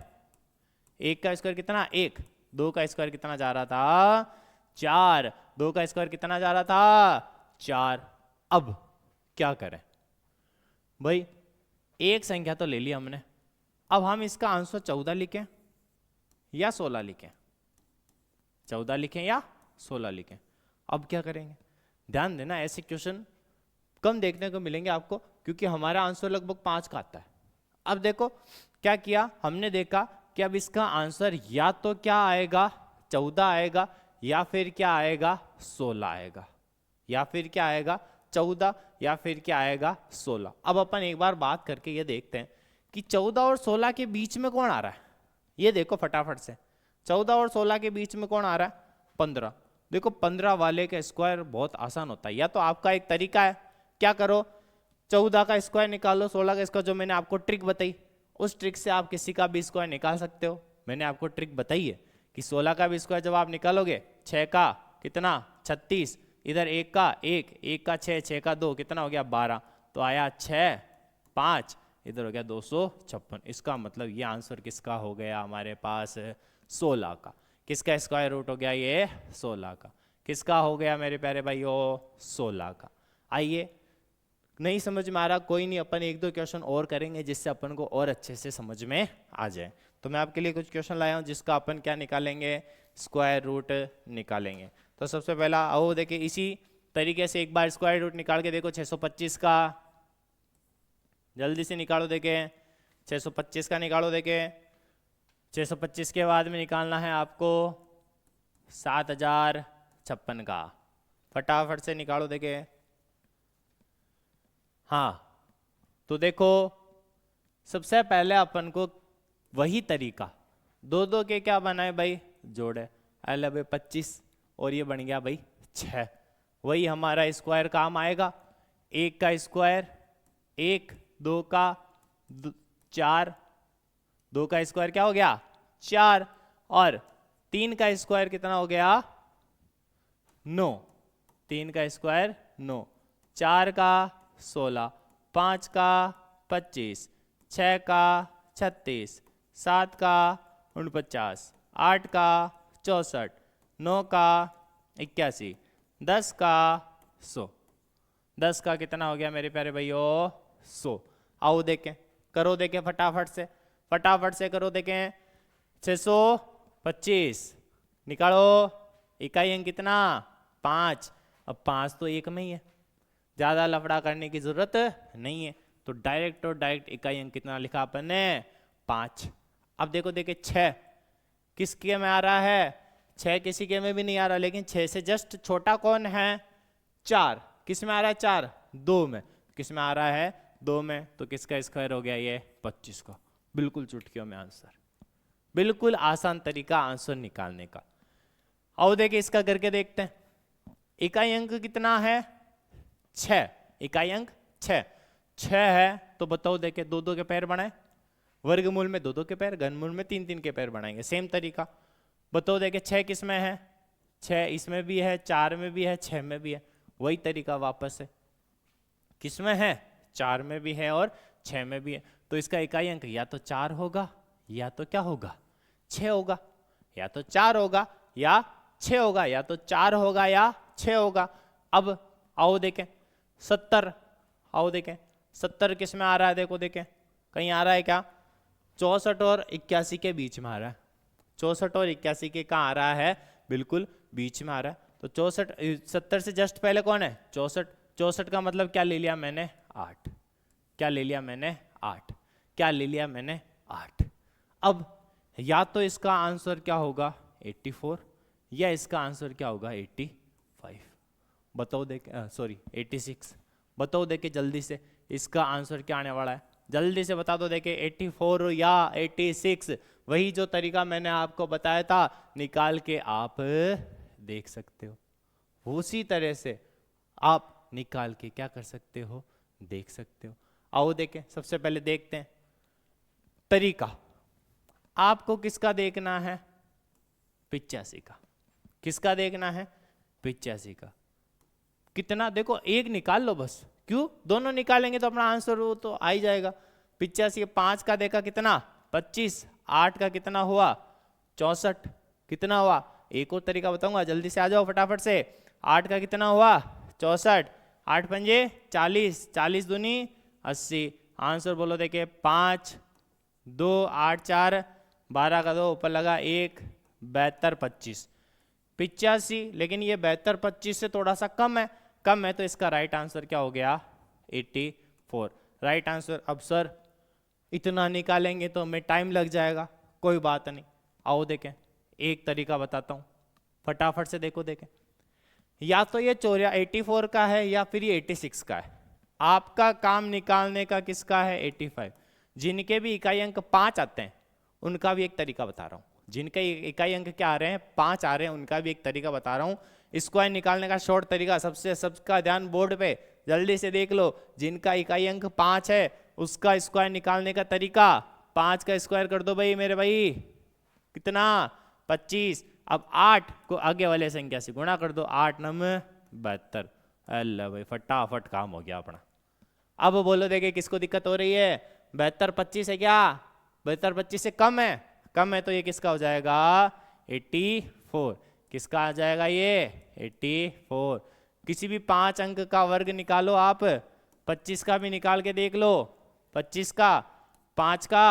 1 का स्क्वायर कितना, 1। 2 का स्क्वायर कितना जा रहा था, 4। 2 का स्क्वायर कितना जा रहा था, 4। अब क्या करें भाई, एक संख्या तो ले ली हमने, अब हम इसका आंसर 14 लिखें या 16 लिखें, 14 लिखें या 16 लिखें। अब क्या करेंगे, ध्यान देना, ऐसे क्वेश्चन कम देखने को मिलेंगे आपको, क्योंकि हमारा आंसर लगभग 5 का आता है। अब देखो क्या किया हमने, देखा कि अब इसका आंसर या तो क्या आएगा, 14 आएगा, या फिर क्या आएगा, 16 आएगा, या फिर क्या आएगा, 14, या फिर क्या आएगा, 16। अब अपन एक बार बात करके ये देखते हैं कि 14 और 16 के बीच में कौन आ रहा है। ये देखो फटाफट से, 14 और 16 के बीच में कौन आ रहा है, 15। देखो 15 वाले का स्क्वायर बहुत आसान होता है, या तो आपका एक तरीका है, क्या करो, 14 का स्क्वायर निकालो, 16 का स्क्वायर, जो मैंने आपको ट्रिक बताई, उस ट्रिक से आप किसी का भी स्क्वायर निकाल सकते हो। मैंने आपको ट्रिक बताई है कि 16 का भी स्क्वायर जब आप निकालोगे, 6 का कितना, 36, इधर 1 का 1, 1 का 6, 6 का 2, कितना हो गया, 12, तो आया 6, 5, इधर हो गया 256। इसका मतलब ये आंसर किसका हो गया हमारे पास, 16 का। किसका स्क्वायर रूट हो गया, ये 16 का। किसका हो गया मेरे प्यारे भाइयों, 16 का। आइए, नहीं समझ में आ रहा, कोई नहीं, अपन 1-2 क्वेश्चन और करेंगे जिससे अपन को और अच्छे से समझ में आ जाए। तो मैं आपके लिए कुछ क्वेश्चन लाया हूँ जिसका अपन क्या निकालेंगे, स्क्वायर रूट निकालेंगे। तो सबसे पहला आओ देखिए, इसी तरीके से एक बार स्क्वायर रूट निकाल के देखो 625 का, जल्दी से निकालो देखे, 625 का निकालो देखे। 625 के बाद में निकालना है आपको 7056 का, फटाफट से निकालो देखे। हाँ, तो देखो सबसे पहले अपन को वही तरीका, 2-2 के क्या बनाए भाई, जोड़े, अल भाई 25, और ये बन गया भाई 6। वही हमारा स्क्वायर काम आएगा, 1 का स्क्वायर 1, 2 का 4, 2 का स्क्वायर क्या हो गया, 4, और 3 का स्क्वायर कितना हो गया, 9। 3 का स्क्वायर 9, 4 का 16, 5 का 25, 6 का 36, 7 का 49, 8 का 64, 9 का 81, 10 का 100। 10 का कितना हो गया मेरे प्यारे भाइयों, 100। आओ देखें, करो देखें फटाफट से, फटाफट से करो देखें। 625 निकालो, इकाई अंक कितना, 5। अब 5 तो एक में ही है, ज़्यादा लफड़ा करने की जरूरत नहीं है, तो डायरेक्ट और डायरेक्ट इकाई अंक कितना लिखा अपन ने, 5। अब देखो देखे 6 किसके में आ रहा है, 6 किसी के में भी नहीं आ रहा, लेकिन 6 से जस्ट छोटा कौन है, 4। किस में आ रहा है, 4, 2 में। किस में आ रहा है, 2 में, तो किसका स्क्वायर हो गया ये, 25 का। बिल्कुल चुटकियों में आंसर, बिल्कुल आसान तरीका आंसर निकालने का। आओ देखिए इसका करके देखते हैं। इकाई अंक कितना है? 6। इकाई अंक 6 है तो बताओ देखे, दो दो के पैर बनाए, वर्गमूल में दो दो के पैर, घनमूल में तीन तीन के पैर बनाएंगे। सेम तरीका बताओ देखे, 6 किस में है? 6 इसमें भी है, 4 में भी है, 6 में भी है। वही तरीका वापस है, किस में है? 4 में भी है और 6 में भी है। तो इसका इकाई अंक या तो 4 होगा या तो क्या होगा? 6 होगा। या तो 4 होगा या 6 होगा, या तो 4 होगा या 6 होगा। अब आओ देखें 70, आओ देखें 70 किस में आ रहा है? देखो देखें कहीं आ रहा है क्या? 64 और 81 के बीच में आ रहा है। 64 और 81 के कहाँ आ रहा है? बिल्कुल बीच में आ रहा है। तो 64, 70 से जस्ट पहले कौन है? 64। 64 का मतलब क्या ले लिया मैंने? 8। क्या ले लिया मैंने? 8। क्या ले लिया मैंने? 8। अब या तो इसका आंसर क्या होगा? 84, या इसका आंसर क्या होगा? 85। बताओ देखे, सॉरी 86। बताओ देखे जल्दी से इसका आंसर क्या आने वाला है? जल्दी से बता दो देखे, 84 या 86? वही जो तरीका मैंने आपको बताया था, निकाल के आप देख सकते हो। उसी तरह से आप निकाल के क्या कर सकते हो? देख सकते हो। आओ देखें, सबसे पहले देखते हैं तरीका। आपको किसका देखना है? 85 का। किसका देखना है? 85 का। कितना? देखो एक निकाल लो बस। क्यों? दोनों निकालेंगे तो अपना आंसर वो तो आ ही जाएगा। 85 5 का देखा कितना? 25। 8 का कितना हुआ? 64। कितना हुआ? एक और तरीका बताऊंगा, जल्दी से आ जाओ फटाफट से। 8 का कितना हुआ? 64। 8 पंजे 40, 40 दूनी 80। आंसर बोलो देखिए 5 2 8 4 12 का 2 ऊपर लगा 1, 72 25। 85, लेकिन ये 72 25 से थोड़ा सा कम है। कम है तो इसका राइट आंसर क्या हो गया? 84 राइट आंसर। अब सर इतना निकालेंगे तो हमें टाइम लग जाएगा। कोई बात नहीं, आओ देखें एक तरीका बताता हूँ, फटाफट से देखो देखें। या तो ये 84 का है या फिर ये 86 का है। आपका काम निकालने का किसका है? 85। जिनके भी इकाई अंक 5 आते हैं उनका भी एक तरीका बता रहा हूँ। जिनके इकाई अंक क्या आ रहे हैं? 5 आ रहे हैं, उनका भी एक तरीका बता रहा हूँ। स्क्वायर निकालने का शॉर्ट तरीका, सबका ध्यान बोर्ड पे, जल्दी से देख लो। जिनका इकाई अंक 5 है उसका स्क्वायर निकालने का तरीका, 5 का स्क्वायर कर दो भाई मेरे भाई, कितना? 25। अब 8 को आगे वाले संख्या से गुणा कर दो, 8 नम 72। अल्लाह भाई फटाफट काम हो गया अपना। अब बोलो देखे किसको दिक्कत हो रही है? 72 25 है क्या? 72 25 से कम है? कम है तो ये किसका हो जाएगा? 84। किसका आ जाएगा ये? 84। किसी भी 5 अंक का वर्ग निकालो आप, 25 का भी निकाल के देख लो। 25 का, 5 का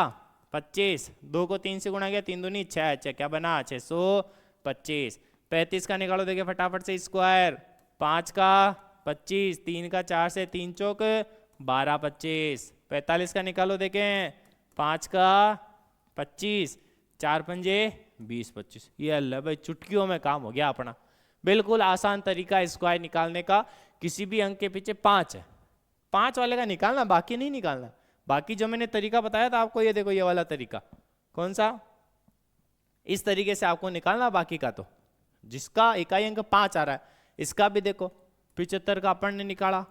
25, 2 को 3 से गुणा किया, 3 दूनी 6, अच्छा क्या बना? 625। 35 का निकालो देखिए फटाफट से स्क्वायर, 5 का 25, 3 का 4 से 3 चौक 12 25। 45 का निकालो देखें, 5 का 25, 4 पंजे 20 25। ये अल्लाह भाई चुटकियों में काम हो गया अपना। बिल्कुल आसान तरीका स्क्वायर निकालने का। किसी भी अंक के पीछे 5 है, 5 वाले का निकालना, बाकी नहीं निकालना। बाकी जो मैंने तरीका बताया था आपको, ये देखो ये वाला तरीका, कौन सा? इस तरीके से आपको निकालना बाकी का। तो जिसका इकाई अंक 5 आ रहा है इसका भी देखो, 75 का अपन ने निकाला,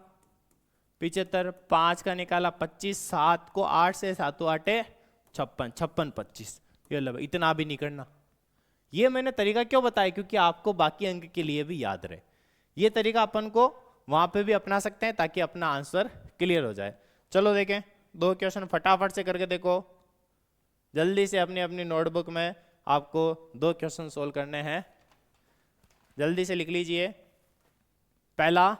75, 5 का निकाला 25, 7 को 8 से 7 8 56, 56 25। ये लो इतना भी नहीं करना। ये मैंने तरीका क्यों बताया? क्योंकि आपको बाकी अंक के लिए भी याद रहे। ये तरीका अपन को वहां पे भी अपना सकते हैं ताकि अपना आंसर क्लियर हो जाए। चलो देखें 2 क्वेश्चन फटाफट से करके देखो जल्दी से। अपनी अपनी नोटबुक में आपको 2 क्वेश्चन सोल्व करने हैं, जल्दी से लिख लीजिए। पहला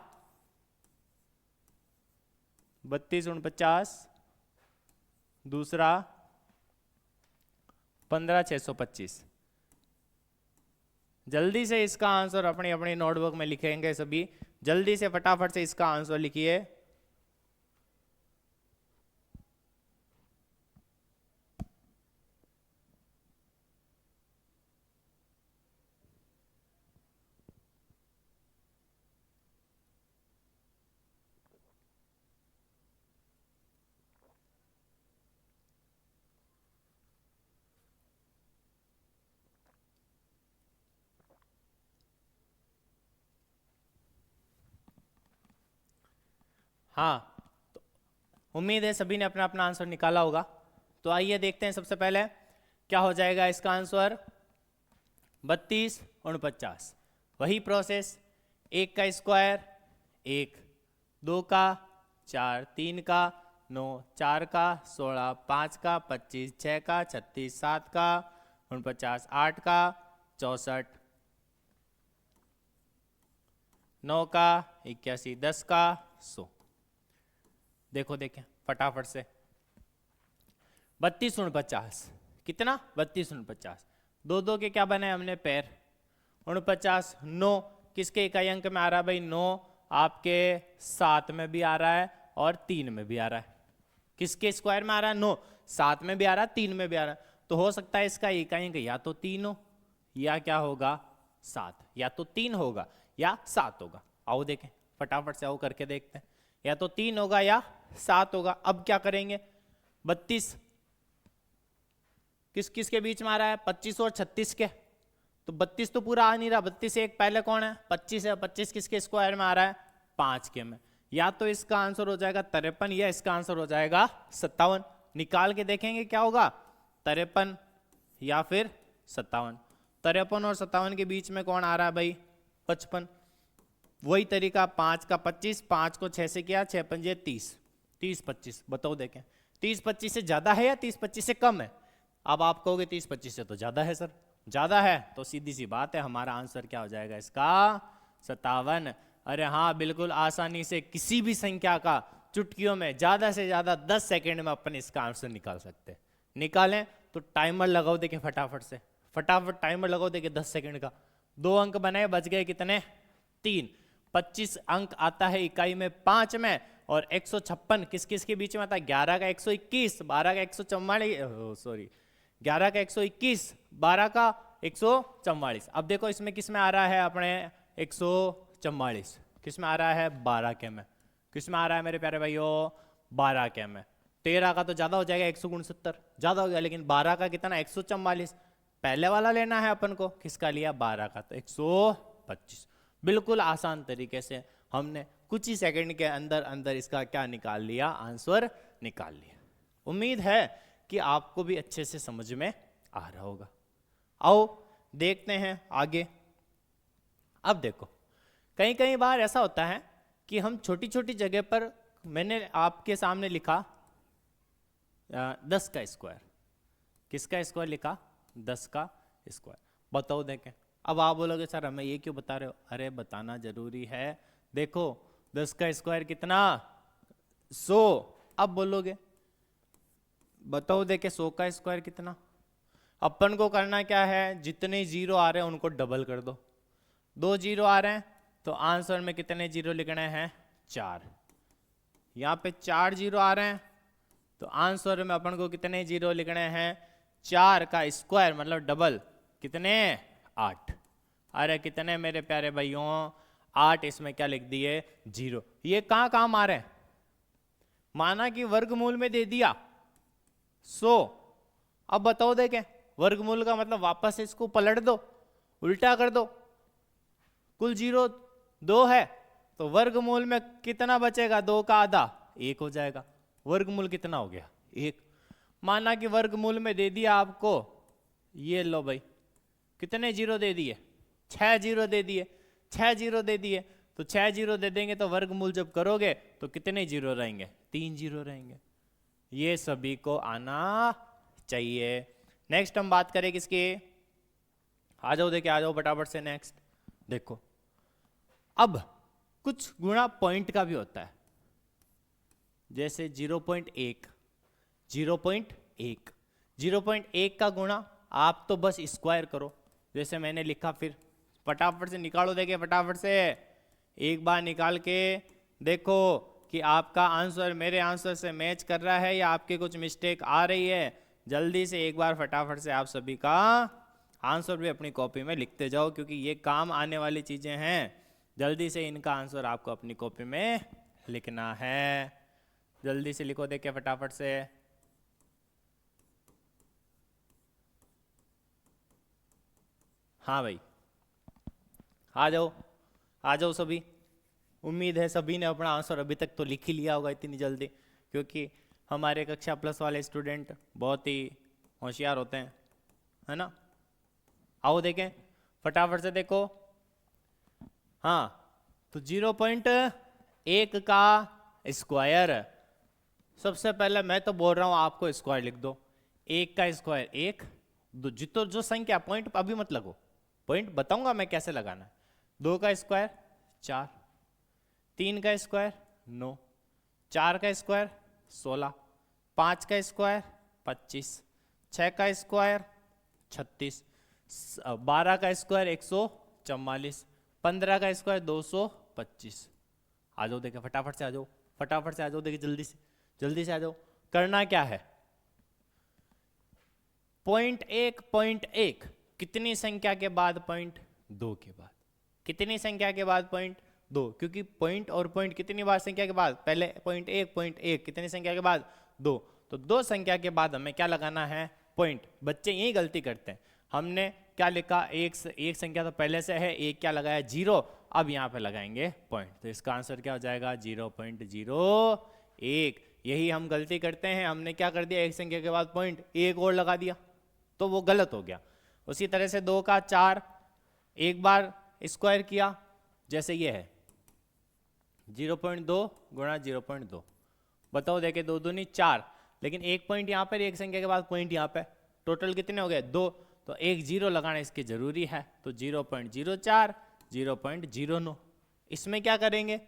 32 49, दूसरा 15 625। जल्दी से इसका आंसर अपनी अपनी नोटबुक में लिखेंगे सभी। जल्दी से फटाफट से इसका आंसर लिखिए। हाँ, तो उम्मीद है सभी ने अपना अपना आंसर निकाला होगा। तो आइए देखते हैं सबसे पहले क्या हो जाएगा इसका आंसर। 32 49, वही प्रोसेस, 1 का स्क्वायर 1, 2 का 4, 3 का 9, 4 का 16, 5 का 25, 6 का 36, 7 का 49, 8 का 64, 9 का 81, 10 का 100। देखो देखें फटाफट से, 32 49 कितना, 32 49, दो दो के क्या बने हमने पैर, 49 9 किसके इकाई अंक में आ रहा है भाई, 9 आपके 7 में भी आ रहा है और 3 में भी आ रहा है। किसके स्क्वायर में आ रहा है, 9 7 में भी आ रहा है 3 में भी आ रहा है। तो हो सकता है इसका इकाई अंक या तो 3 हो या क्या होगा 7, या तो 3 होगा या 7 होगा। आओ देखें फटाफट से, आओ करके देखते हैं, या तो 3 होगा या 7 होगा। अब क्या करेंगे, 32 किस किस के बीच में आ रहा है, 25 और 36 के, तो 32 तो पूरा आ नहीं रहा, 32 से एक पहले कौन है 25 है, 25 किसके स्क्वायर में आ रहा है 5 के में। या तो इसका आंसर हो जाएगा 53 या इसका आंसर हो जाएगा 57। निकाल के देखेंगे क्या होगा, 53 या फिर 57। 53 और 57 के बीच में कौन आ रहा है भाई 55। वही तरीका, 5 का 25, 5 को 6 से किया, 6 पंजे 30, 30 25 बताओ देखें, 30 25 से ज्यादा है या 30 25 से कम है। अब आप कहोगे 30 25 से तो ज्यादा है सर, ज्यादा है तो सीधी सी बात है हमारा आंसर क्या हो जाएगा इसका 57। अरे हाँ बिल्कुल आसानी से किसी भी संख्या का चुटकियों में ज्यादा से ज्यादा 10 सेकंड में अपन इसका आंसर निकाल सकते हैं। निकालें तो टाइमर लगाओ देखें फटाफट से, फटाफट टाइमर लगाओ देखें 10 सेकंड का। 2 अंक बनाए, बच गए कितने 3। 25 अंक आता है इकाई में 5 में, और 156 किस किस के बीच में आता है, 11 का 121, 12 का 144, सॉरी 11 का 121, 12 का 144। अब देखो इसमें किस में आ रहा है अपने 144, किस में आ रहा है 12 के में, किस में आ रहा है मेरे प्यारे भाइयों 12 के में। 13 का तो ज्यादा हो जाएगा 169 ज्यादा हो गया, लेकिन 12 का कितना 144, पहले वाला लेना है अपन को, किसका लिया 12 का, तो 125। बिल्कुल आसान तरीके से हमने कुछ ही सेकंड के अंदर अंदर इसका क्या निकाल लिया, आंसर निकाल लिया। उम्मीद है कि आपको भी अच्छे से समझ में आ रहा होगा। आओ देखते हैं आगे। अब देखो कई कई बार ऐसा होता है कि हम छोटी छोटी जगह पर, मैंने आपके सामने लिखा 10 का स्क्वायर, किसका स्क्वायर लिखा 10 का स्क्वायर, बताओ देखें। अब आप बोलोगे सर हमें ये क्यों बता रहे हो, अरे बताना जरूरी है। देखो 10 का स्क्वायर कितना 100। अब बोलोगे बताओ देखे 100 का स्क्वायर कितना। अपन को करना क्या है, जितने जीरो आ रहे हैं उनको डबल कर दो। 2 जीरो आ रहे हैं तो आंसर में कितने जीरो लिखने हैं 4। यहाँ पे 4 जीरो आ रहे हैं तो आंसर में अपन को कितने जीरो लिखने हैं 4 का स्क्वायर मतलब डबल, कितने 8। अरे कितने मेरे प्यारे भाइयों 8, इसमें क्या लिख दिए जीरो। ये कहाँ काम आ रहे हैं, माना कि वर्गमूल में दे दिया 100। अब बताओ देखें वर्गमूल का मतलब वापस इसको पलट दो, उल्टा कर दो। कुल जीरो 2 है तो वर्गमूल में कितना बचेगा, 2 का आधा 1 हो जाएगा। वर्गमूल कितना हो गया 1। माना कि वर्गमूल में दे दिया आपको, ये लो भाई कितने जीरो दे दिए 6 जीरो दे दिए, 6 जीरो दे दिए तो 6 जीरो दे देंगे तो वर्गमूल जब करोगे तो कितने जीरो रहेंगे 3 जीरो रहेंगे। ये सभी को आना चाहिए। नेक्स्ट हम बात करें किसकी, आ जाओ देखिए आ जाओ फटाफट से नेक्स्ट। देखो अब कुछ गुणा पॉइंट का भी होता है, जैसे 0.1 0.1 0.1 का गुणा आप तो बस स्क्वायर करो, जैसे मैंने लिखा, फिर फटाफट से निकालो देखिए फटाफट से। एक बार निकाल के देखो कि आपका आंसर मेरे आंसर से मैच कर रहा है या आपके कुछ मिस्टेक आ रही है। जल्दी से एक बार फटाफट से आप सभी का आंसर भी अपनी कॉपी में लिखते जाओ, क्योंकि ये काम आने वाली चीजें हैं। जल्दी से इनका आंसर आपको अपनी कॉपी में लिखना है। जल्दी से लिखो देखिए फटाफट से। हाँ भाई आ जाओ, आ जाओ सभी। उम्मीद है सभी ने अपना आंसर अभी तक तो लिख ही लिया होगा इतनी जल्दी, क्योंकि हमारे कक्षा प्लस वाले स्टूडेंट बहुत ही होशियार होते हैं, है ना। आओ देखें फटाफट से, देखो। हाँ, तो 0.1 का स्क्वायर, सबसे पहले मैं तो बोल रहा हूं आपको स्क्वायर लिख दो। 1 का स्क्वायर 1, जितो जो संख्या पॉइंट अभी मत लगो, पॉइंट बताऊंगा मैं कैसे लगाना है। 2 का स्क्वायर 4, 3 का स्क्वायर 9, 4 का स्क्वायर 16, 5 का स्क्वायर 25, 6 का स्क्वायर 36, 12 का स्क्वायर 144, 15 का स्क्वायर 225। आ जाओ देखिए फटाफट से, आ जाओ फटाफट से, आ जाओ देखिए जल्दी से आ जाओ। करना क्या है, पॉइंट 1 कितनी संख्या के बाद, पॉइंट 2 के बाद। कितनी संख्या के बाद, पॉइंट 2, क्योंकि पॉइंट और पॉइंट कितनी बार संख्या के बाद, पहले पॉइंट 1 कितनी संख्या के बाद 2, तो 2 संख्या के बाद हमें क्या लगाना है, पॉइंट। बच्चे यही गलती करते हैं, हमने क्या लिखा, एक संख्या तो पहले से है, एक क्या लगाया 0, अब यहाँ पे लगाएंगे पॉइंट, तो इसका आंसर क्या हो जाएगा 0.01। यही हम गलती करते हैं, हमने क्या कर दिया, एक संख्या के बाद पॉइंट एक और लगा दिया, तो वो गलत हो गया। उसी तरह से 2 का 4 एक बार स्क्वायर किया, जैसे ये है 0.2 गुणा 0.2, बताओ देखे 2 दूनी 4, लेकिन एक पॉइंट यहाँ पर, एक संख्या के बाद पॉइंट यहाँ पे, टोटल कितने हो गए 2, तो एक 0 लगाना इसकी जरूरी है, तो 0.04, 0.09। इसमें क्या करेंगे,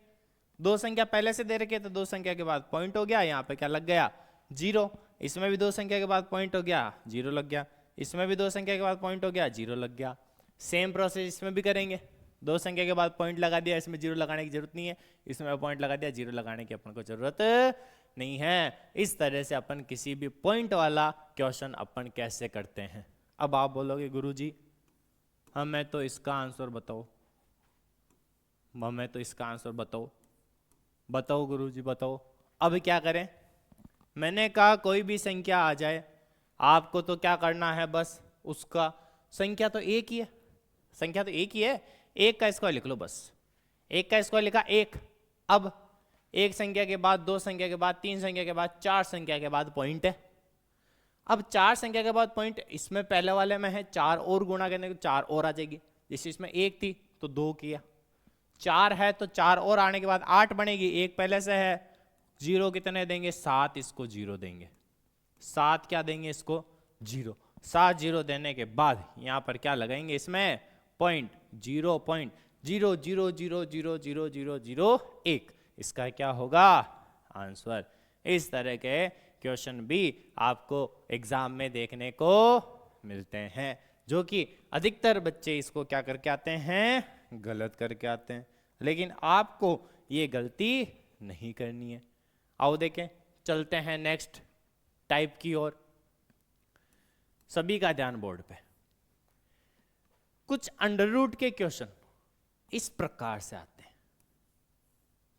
2 संख्या पहले से दे रखे, तो 2 संख्या के बाद पॉइंट हो गया, यहाँ पे क्या लग गया 0, इसमें भी 2 संख्या के बाद पॉइंट हो गया 0 लग गया, इसमें भी 2 संख्या के बाद पॉइंट हो गया 0 लग गया। सेम प्रोसेस इसमें भी करेंगे, 2 संख्या के बाद पॉइंट लगा दिया, इसमें 0 लगाने की जरूरत नहीं है, इसमें पॉइंट लगा दिया, 0 लगाने की अपन को जरूरत नहीं है। इस तरह से अपन किसी भी पॉइंट वाला क्वेश्चन अपन कैसे करते हैं। अब आप बोलोगे गुरुजी हमें तो इसका आंसर बताओ, हमें तो इसका आंसर बताओ, बताओ गुरुजी बताओ। अब क्या करें, मैंने कहा कोई भी संख्या आ जाए, आपको तो क्या करना है, बस उसका संख्या तो एक ही है, संख्या तो एक ही है, 1 का स्क्वायर लिख लो बस। 1 का स्क्वायर लिखा 1, अब 1 संख्या के बाद 2 संख्या के बाद 3 संख्या के बाद 4 संख्या के बाद पॉइंट है। अब 4 संख्या के बाद पॉइंट, इसमें पहले वाले में है 4 और गुणा करने को 4 और आ जाएगी, जैसे इसमें 1 थी तो 2 किया, 4 है तो 4 और आने के बाद 8 बनेगी, 1 पहले से है, 0 कितने देंगे 7, इसको 0 देंगे, 7 क्या देंगे इसको 0, 7 0 देने के बाद यहाँ पर क्या लगाएंगे, इसमें पॉइंट 0.00000001, इसका क्या होगा आंसर। इस तरह के क्वेश्चन भी आपको एग्जाम में देखने को मिलते हैं, जो कि अधिकतर बच्चे इसको क्या करके आते हैं, गलत करके आते हैं, लेकिन आपको ये गलती नहीं करनी है। आओ देखें, चलते हैं नेक्स्ट टाइप की ओर। सभी का ध्यान बोर्ड पे। कुछ अंडर रूट के क्वेश्चन इस प्रकार से आते हैं,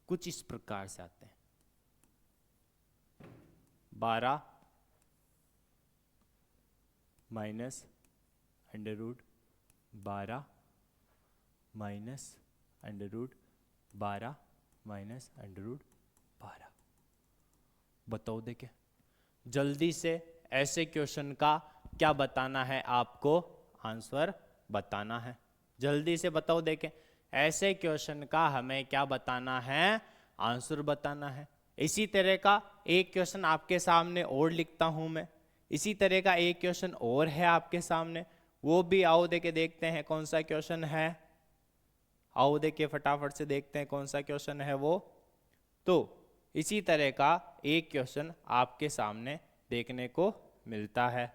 कुछ इस प्रकार से आते हैं, 12 minus under root 12 minus under root 12 minus under root 12। बताओ देखे जल्दी से, ऐसे क्वेश्चन का क्या बताना है आपको, आंसर बताना है, जल्दी से बताओ देखें, ऐसे क्वेश्चन का हमें क्या बताना है, आंसर बताना है। इसी तरह का एक क्वेश्चन आपके सामने और लिखता हूं मैं, इसी तरह का एक क्वेश्चन और है आपके सामने, वो भी आओ देके देखते हैं कौन सा क्वेश्चन है। आओ देखे फटाफट से देखते हैं कौन सा क्वेश्चन है वो। तो इसी तरह का एक क्वेश्चन आपके सामने देखने को मिलता है,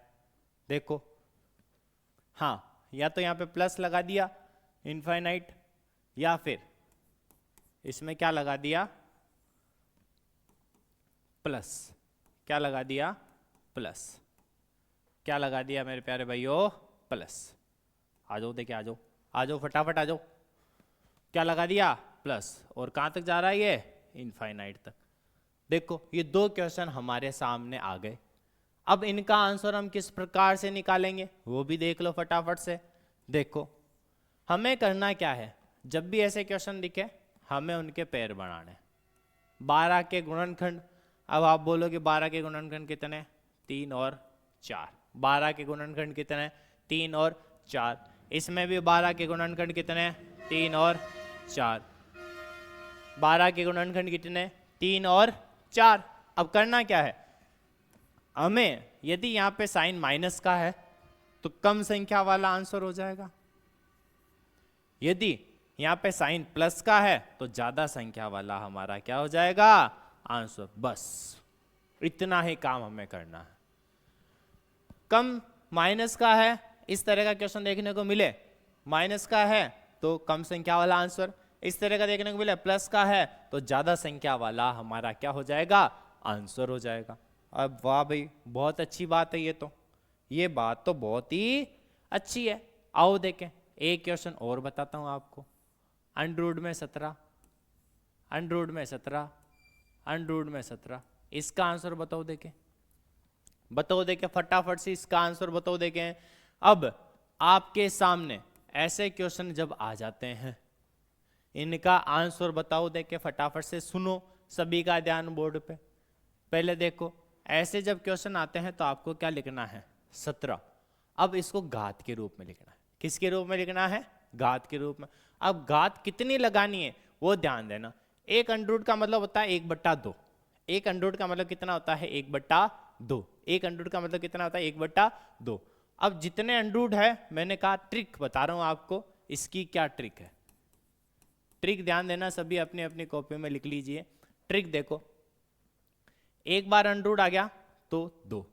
देखो। हाँ, या तो यहाँ पे प्लस लगा दिया इनफाइनाइट, या फिर इसमें क्या लगा दिया प्लस, क्या लगा दिया प्लस, क्या लगा दिया मेरे प्यारे भाइयों प्लस। आ जाओ देखिए, आ जाओ आ जाओ फटाफट आ जाओ, क्या लगा दिया प्लस, और कहां तक जा रहा है ये इनफाइनाइट तक। देखो ये 2 क्वेश्चन हमारे सामने आ गए, अब इनका आंसर हम किस प्रकार से निकालेंगे वो भी देख लो फटाफट से। देखो हमें करना क्या है, जब भी ऐसे क्वेश्चन दिखे हमें उनके पेयर बनाने। 12 के गुणनखंड, अब आप बोलोगे 12 के गुणनखंड कितने? 3 और 4। 12 के गुणनखंड कितने? 3 और 4। इसमें भी 12 के गुणनखंड कितने? 3 और 4। 12 के गुणनखंड कितने? 3 और 4। अब करना क्या है हमें? यदि यहाँ पे साइन माइनस का है तो कम संख्या वाला आंसर हो जाएगा, यदि यहाँ पे साइन प्लस का है तो ज्यादा संख्या वाला हमारा क्या हो जाएगा? आंसर। बस इतना ही काम हमें करना है। कम माइनस का है, इस तरह का क्वेश्चन देखने को मिले, माइनस का है तो कम संख्या वाला आंसर, इस तरह का देखने को मिले प्लस का है तो ज्यादा संख्या वाला हमारा क्या हो जाएगा? आंसर हो जाएगा। अब वाह भाई, बहुत अच्छी बात है ये बात तो बहुत ही अच्छी है। आओ देखें, एक क्वेश्चन और बताता हूं आपको। अंडर में 17, अंडर में 17, अंडर में 17, इसका आंसर बताओ देखें, बताओ देखें फटाफट से इसका आंसर बताओ देखें। अब आपके सामने ऐसे क्वेश्चन जब आ जाते हैं, इनका आंसर बताओ देखें फटाफट से। सुनो सभी का ध्यान बोर्ड पे। पहले देखो, ऐसे जब क्वेश्चन आते हैं तो आपको क्या लिखना है? 17। अब इसको घात के रूप में लिखना है। किसके रूप में लिखना है? घात के रूप में। अब घात कितनी लगानी है वो ध्यान देना। एक अंडर का मतलब होता है 1/2। एक अंडर का मतलब कितना होता है? 1/2। एक अंडर का मतलब कितना होता है? 1/2। अब जितने अंडर है, मैंने कहा ट्रिक बता रहा हूं आपको, इसकी क्या ट्रिक है? ट्रिक ध्यान देना, सभी अपनी अपनी कॉपी में लिख लीजिए। ट्रिक देखो, एक बार अंडर आ गया तो 2,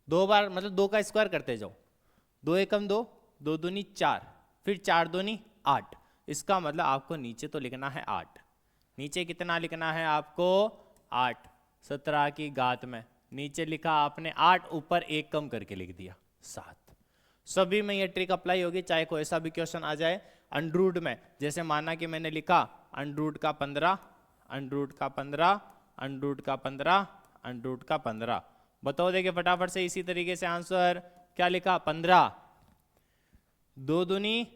2 बार मतलब 2 का स्क्वायर करते जाओ। 2 एकम 2, 2 दूनी 4, फिर 4 दूनी 8। इसका मतलब आपको नीचे तो लिखना है 8। नीचे कितना लिखना है आपको? 8। 17 की घात में नीचे लिखा आपने 8, ऊपर 1 कम करके लिख दिया 7। सभी में ये ट्रिक अप्लाई होगी, चाहे कोई ऐसा भी क्वेश्चन आ जाए अंडर में। जैसे माना कि मैंने लिखा अंडर का 15, अंडर का 15, अंडर का 15, अंडर का 15। बताओ देखिए फटाफट से इसी तरीके से आंसर क्या लिखा? 15। 2 दूनी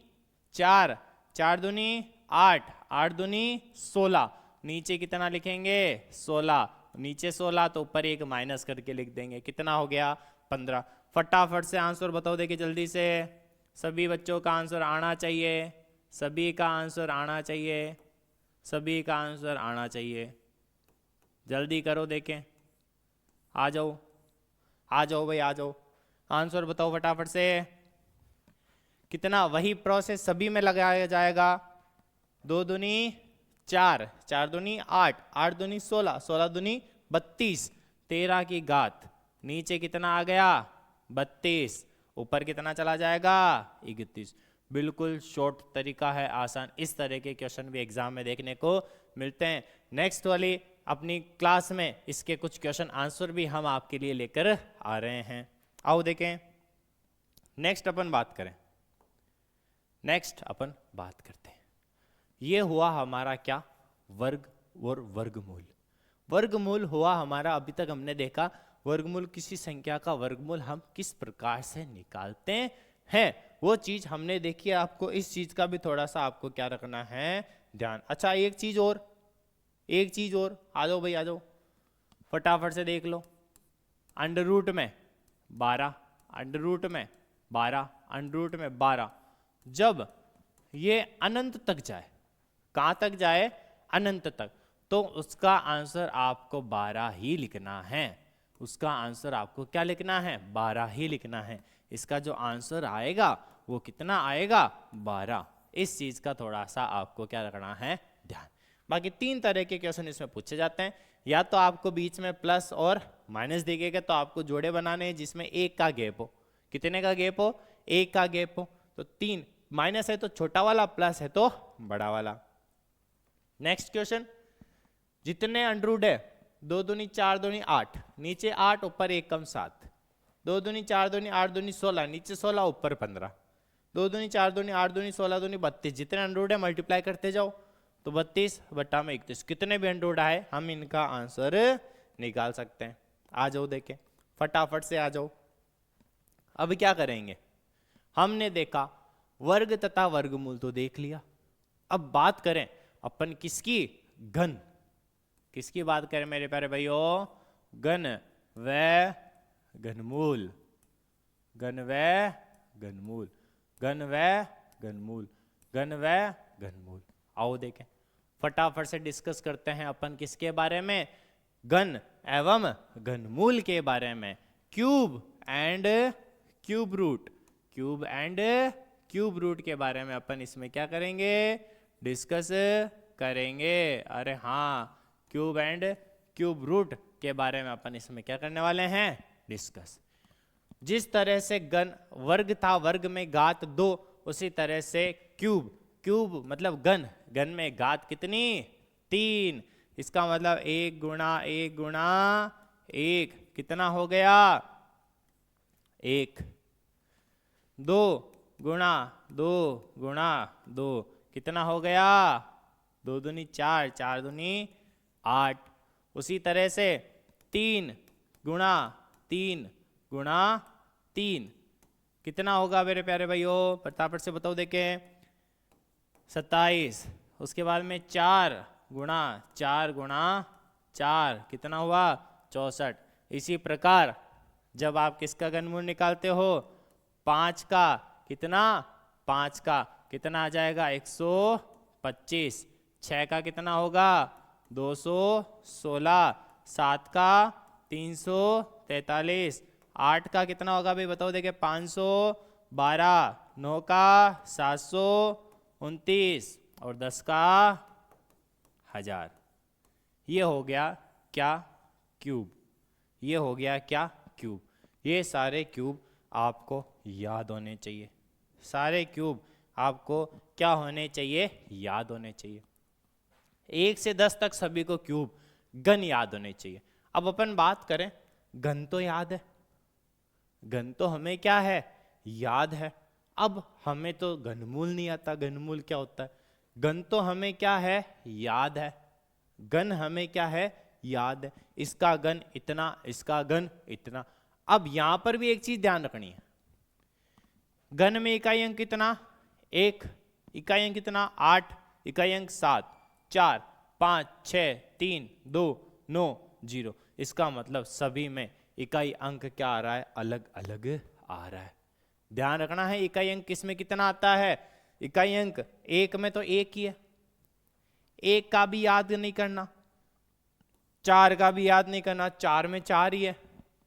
4, 4 दूनी 8, 8 दूनी 16। नीचे कितना लिखेंगे? 16। नीचे 16 तो ऊपर 1 माइनस करके लिख देंगे। कितना हो गया? 15। फटाफट से आंसर बताओ देखिए जल्दी से। सभी बच्चों का आंसर आना चाहिए, सभी का आंसर आना चाहिए, सभी का आंसर आना चाहिए। जल्दी करो देखें, आ जाओ, आ जाओ भाई, आ जाओ। आंसर बताओ फटाफट से। कितना? वही प्रोसेस सभी में लगाया जाएगा। 2 दूनी 4, 4 दूनी 8, 8 दूनी 16, 16 दूनी 32। 13 की घात नीचे कितना आ गया? 32। ऊपर कितना चला जाएगा? 31। बिल्कुल शॉर्ट तरीका है, आसान। इस तरह के क्वेश्चन भी एग्जाम में देखने को मिलते हैं। नेक्स्ट वाली अपनी क्लास में इसके कुछ क्वेश्चन आंसर भी हम आपके लिए लेकर आ रहे हैं। आओ देखें, नेक्स्ट अपन बात करें, नेक्स्ट अपन बात करते हैं। ये हुआ हमारा क्या? वर्ग और वर्गमूल। वर्गमूल हुआ हमारा, अभी तक हमने देखा वर्गमूल, किसी संख्या का वर्गमूल हम किस प्रकार से निकालते हैं वो चीज हमने देखी है। आपको इस चीज का भी थोड़ा सा आपको क्या रखना है? ध्यान। अच्छा एक चीज और, एक चीज और, आ जाओ भाई, आ जाओ फटाफट से देख लो। अंडर रूट में 12, अंडर रूट में 12, अंडर रूट में 12, जब ये अनंत तक जाए, कहां तक जाए? अनंत तक, तो उसका आंसर आपको 12 ही लिखना है। उसका आंसर आपको क्या लिखना है? 12 ही लिखना है। इसका जो आंसर आएगा वो कितना आएगा? 12। इस चीज का थोड़ा सा आपको क्या रखना है? ध्यान। बाकी 3 तरह के क्वेश्चन इसमें पूछे जाते हैं। या तो आपको बीच में प्लस और माइनस दिखेगा तो आपको जोड़े बनाने हैं जिसमें 1 का गैप हो। कितने का गैप हो? 1 का गैप हो। तो 3 माइनस है तो छोटा वाला, प्लस है तो बड़ा वाला। नेक्स्ट क्वेश्चन, जितने अंडर है 2 दूनी 4 दूनी 8, नीचे 8 ऊपर 1 कम 7। 2 दूनी 4 दूनी 8 दूनी 16, नीचे 16 ऊपर 15। 2 दूनी 4 दूनी 8 दूनी 16 दूनी 32। जितने अंडर है मल्टीप्लाई करते जाओ तो 32 बटा में 31। कितने भी अंडर है हम इनका आंसर निकाल सकते हैं। आ जाओ देखें फटाफट से, आ जाओ। अब क्या करेंगे? हमने देखा वर्ग तथा वर्गमूल तो देख लिया। अब बात करें अपन किसकी, घन, किसकी बात करें मेरे प्यारे भाइयों, घन व घनमूल, घन व घनमूल, घन व घनमूल, घन व घनमूल। आओ देखें, फटाफट से डिस्कस करते हैं अपन किसके बारे में, घन एवं घनमूल के बारे में। Cube and cube root, cube and cube root के बारे में अपन इसमें क्या करेंगे, डिस्कस करेंगे। अरे हाँ, क्यूब एंड क्यूब रूट के बारे में अपन इसमें क्या करने वाले हैं, डिस्कस। जिस तरह से घन वर्ग था, वर्ग में घात 2, उसी तरह से क्यूब, क्यूब मतलब घन, घन में घात कितनी, 3। इसका मतलब 1 गुणा 1 गुणा 1 कितना हो गया, 1। 2 गुणा 2 गुणा 2 कितना हो गया, 2 दूनी 4, 4 दूनी 8। उसी तरह से 3 गुणा 3 गुणा 3 कितना होगा मेरे प्यारे भाइयों, फटाफट से बताओ देखे, 27। उसके बाद में 4 गुणा 4 गुणा 4 कितना हुआ, 64। इसी प्रकार जब आप किसका घनमूल निकालते हो, 5 का कितना, 5 का कितना आ जाएगा, 125। 6 का कितना होगा, 216। 7 का 343। 8 का कितना होगा भाई बताओ देखे, 512। 9 का 729 और 10 का 1000। ये हो गया क्या, क्यूब। ये हो गया क्या, क्यूब। ये सारे क्यूब आपको याद होने चाहिए, सारे क्यूब आपको क्या होने चाहिए, याद होने चाहिए। 1 से 10 तक सभी को क्यूब, घन याद होने चाहिए। अब अपन बात करें, घन तो याद है, घन तो हमें क्या है, याद है। अब हमें तो घनमूल नहीं आता, घनमूल क्या होता है। घन तो हमें क्या है, याद है, घन हमें क्या है, याद है। इसका घन इतना, इसका घन इतना। अब यहां पर भी एक चीज ध्यान रखनी है, घन में इकाई अंक कितना, 1, इकाई अंक कितना, 8, इकाई अंक 7, 4, 5, 6, 3, 2, 9, 0। इसका मतलब सभी में इकाई अंक क्या आ रहा है, अलग अलग आ रहा है। ध्यान रखना है, इकाई अंक किसमें कितना आता है, इकाई अंक 1 में तो 1 ही है, 1 का भी याद नहीं करना, 4 का भी याद नहीं करना, 4 में 4 ही है,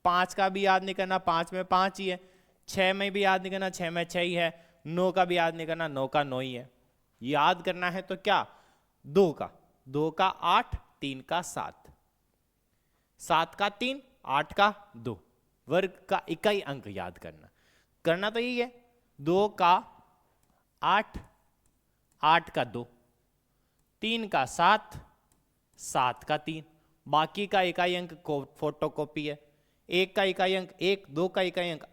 5 का भी याद नहीं करना, 5 में 5 ही है, 6 में भी याद नहीं करना, 6 में 6 ही है, 9 का भी याद नहीं करना, 9 का 9 ही है। याद करना है तो क्या, 2 का 8, 3 का 7, 7 का 3, 8 का 2, वर्ग का इकाई अंक याद करना, करना तो यही है। 2 का 8, 8 का 2, 3 का 7, 7 का 3, बाकी का इकाई अंक फोटोकॉपी है। 1 का इकाई अंक 1, 2 का इकाई अंक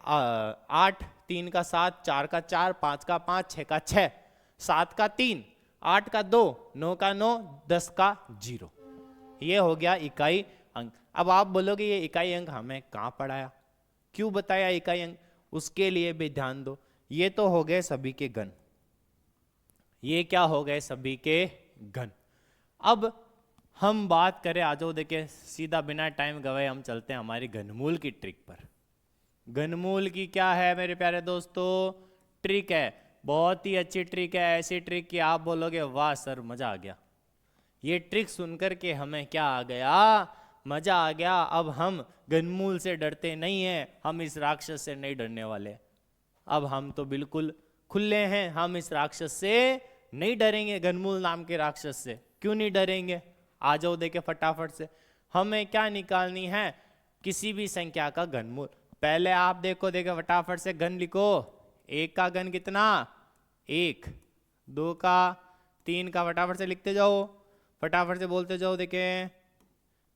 8, 3 का 7, 4 का 4, 5 का 5, 6 का 6, 7 का 3, 8 का 2, 9 का 9, 10 का 0। ये हो गया इकाई अंक। अब आप बोलोगे ये इकाई अंक हमें कहाँ पढ़ाया, क्यों बताया इकाई अंक, उसके लिए भी ध्यान दो। ये तो हो गए सभी के घन, ये क्या हो गए, सभी के घन। अब हम बात करें, आ जाओ देखे, सीधा बिना टाइम गवाए हम चलते हैं हमारी घनमूल की ट्रिक पर। घनमूल की क्या है मेरे प्यारे दोस्तों, ट्रिक है, बहुत ही अच्छी ट्रिक है, ऐसी ट्रिक कि आप बोलोगे वाह सर मजा आ गया। ये ट्रिक सुनकर के हमें क्या आ गया, मजा आ गया। अब हम घनमूल से डरते नहीं हैं, हम इस राक्षस से नहीं डरने वाले। अब हम तो बिल्कुल खुले हैं, हम इस राक्षस से नहीं डरेंगे, घनमूल नाम के राक्षस से। क्यों नहीं डरेंगे, आ जाओ देखे फटाफट से। हमें क्या निकालनी है, किसी भी संख्या का घनमूल। पहले आप देखो देखे फटाफट से घन लिखो। 1 का घन कितना, 1, 2 का, 3 का, फटाफट से लिखते जाओ, फटाफट से बोलते जाओ देखे।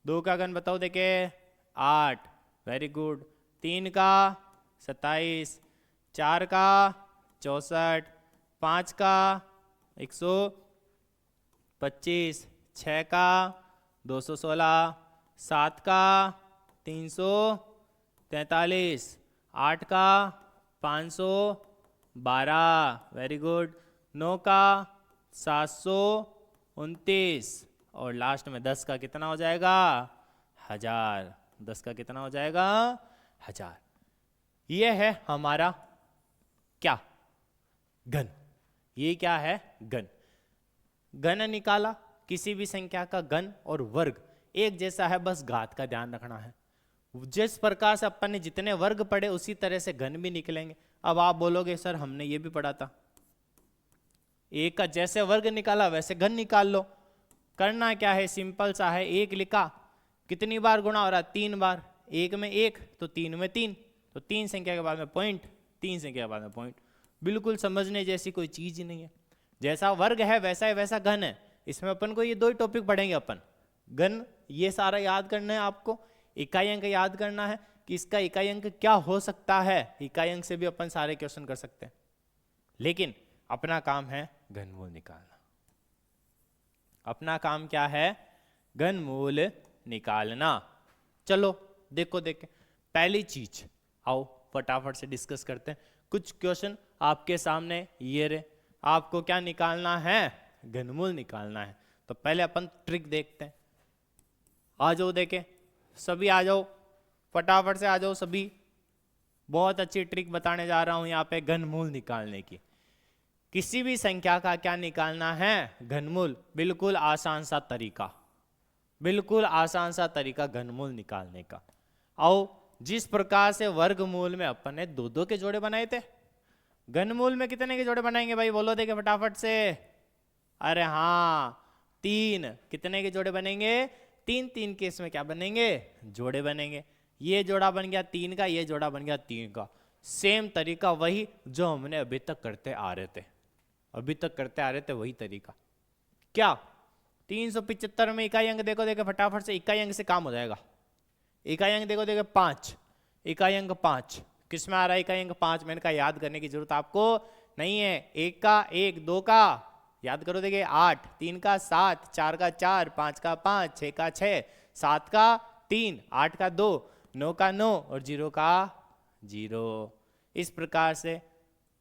2 का घन बताओ देखे, 8, वेरी गुड। 3 का 27, 4 का 64, 5 का 125, 6 का 216, 7 का 343, 8 का 512, वेरी गुड। 9 का 700, 29 और लास्ट में 10 का कितना हो जाएगा 1000। 10 का कितना हो जाएगा 1000। ये है हमारा क्या घन। ये क्या है घन। घन निकाला, किसी भी संख्या का घन और वर्ग एक जैसा है, बस घात का ध्यान रखना है। जिस प्रकार से अपन ने जितने वर्ग पढ़े उसी तरह से घन भी निकलेंगे। अब आप बोलोगे सर हमने ये भी पढ़ा था, एक का जैसे वर्ग निकाला वैसे घन निकाल लो। करना क्या है, सिंपल सा है। एक लिखा, कितनी बार गुणा हो रहा है 3 बार। एक में 1 तो 3 में 3, तो 3 संख्या के बाद में पॉइंट, 3 संख्या के बाद में पॉइंट। बिल्कुल समझने जैसी कोई चीज ही नहीं है। जैसा वर्ग है वैसा ही वैसा घन है। इसमें अपन को ये 2 ही टॉपिक पढ़ेंगे अपन। घन ये सारा याद करना है आपको, इकाई अंक याद करना है कि इसका इकाई अंक क्या हो सकता है। इकाई अंक से भी अपन सारे क्वेश्चन कर सकते हैं, लेकिन अपना काम है घनमूल निकालना। अपना काम क्या है, घनमूल निकालना। चलो देखो देखे, पहली चीज आओ फटाफट से डिस्कस करते हैं। कुछ क्वेश्चन आपके सामने ये रहे, आपको क्या निकालना है, घनमूल निकालना है। तो पहले अपन ट्रिक देखते हैं। आ जाओ देखे, सभी आ जाओ, फटाफट से आ जाओ सभी। बहुत अच्छी ट्रिक बताने जा रहा हूं यहाँ पे घनमूल निकालने की। किसी भी संख्या का क्या निकालना है, घनमूल। बिल्कुल आसान सा तरीका, बिल्कुल आसान सा तरीका घनमूल निकालने का। आओ, जिस प्रकार से वर्गमूल में अपन ने 2-2 के जोड़े बनाए थे, घनमूल में कितने के जोड़े बनाएंगे भाई, बोलो देखे फटाफट से। अरे हाँ 3। कितने के जोड़े बनेंगे, 3-3 के इसमें क्या बनेंगे, जोड़े बनेंगे। ये जोड़ा बन गया 3 का, ये जोड़ा बन गया 3 का। सेम तरीका वही जो हमने अभी तक करते आ रहे थे, अभी तक करते आ रहे थे वही तरीका। क्या 375 में इकाई अंक देखो देखे फटाफट से, इकाई अंक से काम हो जाएगा। इकाई अंक देखो देखे 5, इकाई अंक 5 किस में आ रहा है, इकाई अंक 5। मैंने कहा याद करने की जरूरत आपको नहीं है। 1 का 1, 2 का याद करो देखिए 8, 3 का 7, 4 का 4, 5 का 5, 6 का 6, 7 का 3, 8 का 2, 9 का 9 और 0 का 0। इस प्रकार से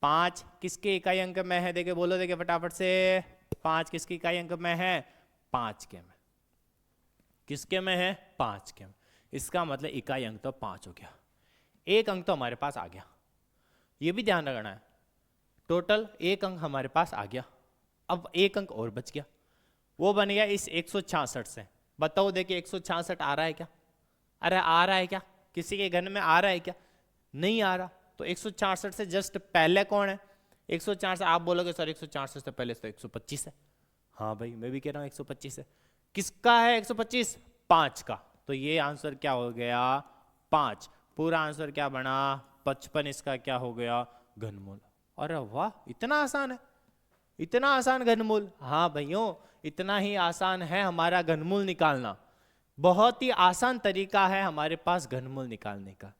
5 किसके इकाई अंक में है, देखे बोलो देखे फटाफट से। 5 किसके इकाई अंक में है, 5 के में। किसके में है, 5 के में। इसका मतलब इकाई अंक तो 5 हो गया। एक अंक तो हमारे पास आ गया, ये भी ध्यान रखना है। टोटल एक अंक हमारे पास आ गया। अब एक अंक और बच गया, वो बन गया इस 166 से। बताओ देखिए 166 आ रहा है क्या, अरे आ रहा है क्या, किसी के घन में आ रहा है क्या, नहीं आ रहा। तो 166 से जस्ट पहले कौन है, 166। आप बोलोगे सर 166 से पहले तो 125 है। हाँ भाई मैं भी कह रहा हूँ 125 है। किसका है 125, 5 का। तो ये आंसर क्या हो गया 5। पूरा आंसर क्या बना 55। इसका क्या हो गया घनमूल। अरे वाह, इतना आसान है, इतना आसान घनमूल। हाँ भाइयों, इतना ही आसान है हमारा घनमूल निकालना। बहुत ही आसान तरीका है हमारे पास घनमूल निकालने का।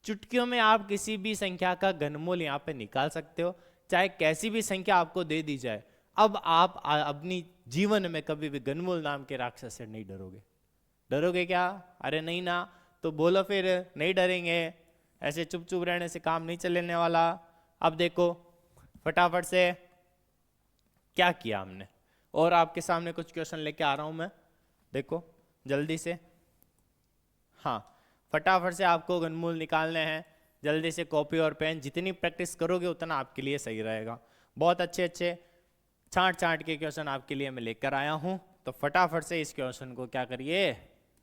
चुटकियों में आप किसी भी संख्या का घनमूल यहाँ पे निकाल सकते हो, चाहे कैसी भी संख्या आपको दे दी जाए। अब आप अपनी जीवन में कभी भी घनमूल नाम के राक्षस से नहीं डरोगे। डरोगे क्या, अरे नहीं ना, तो बोलो फिर नहीं डरेंगे। ऐसे चुप चुप रहने से काम नहीं चलने वाला। अब देखो फटाफट से क्या किया हमने, और आपके सामने कुछ क्वेश्चन लेके आ रहा हूं मैं, देखो जल्दी से। हाँ फटाफट से आपको घनमूल निकालने हैं। जल्दी से कॉपी और पेन, जितनी प्रैक्टिस करोगे उतना आपके लिए सही रहेगा। बहुत अच्छे अच्छे छांट छांट के क्वेश्चन आपके लिए मैं लेकर आया हूं। तो फटाफट से इस क्वेश्चन को क्या करिए,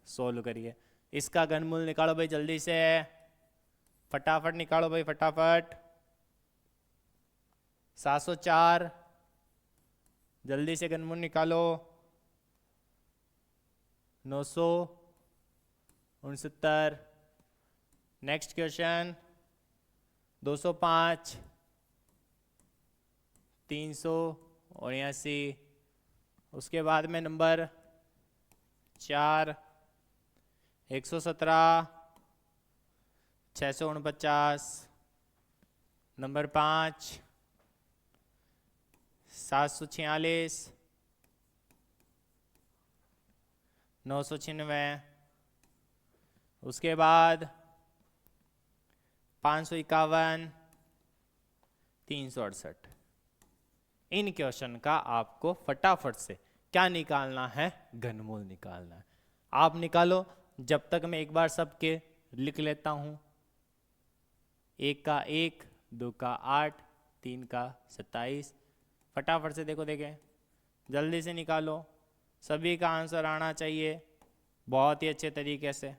सोल्व करिए। इसका घनमूल निकालो भाई जल्दी से, फटाफट निकालो भाई फटाफट। 704 जल्दी से घनमूल निकालो। 969। Next question 205, 379। उसके बाद में नंबर 4, 117, 649। नंबर 5, 746, 996। उसके बाद 551, 368। इन क्वेश्चन का आपको फटाफट से क्या निकालना है, घनमूल निकालना है। आप निकालो, जब तक मैं एक बार सबके लिख लेता हूं। 1 का 1, 2 का 8, 3 का 27। फटाफट से देखो, देखें, जल्दी से निकालो, सभी का आंसर आना चाहिए बहुत ही अच्छे तरीके से।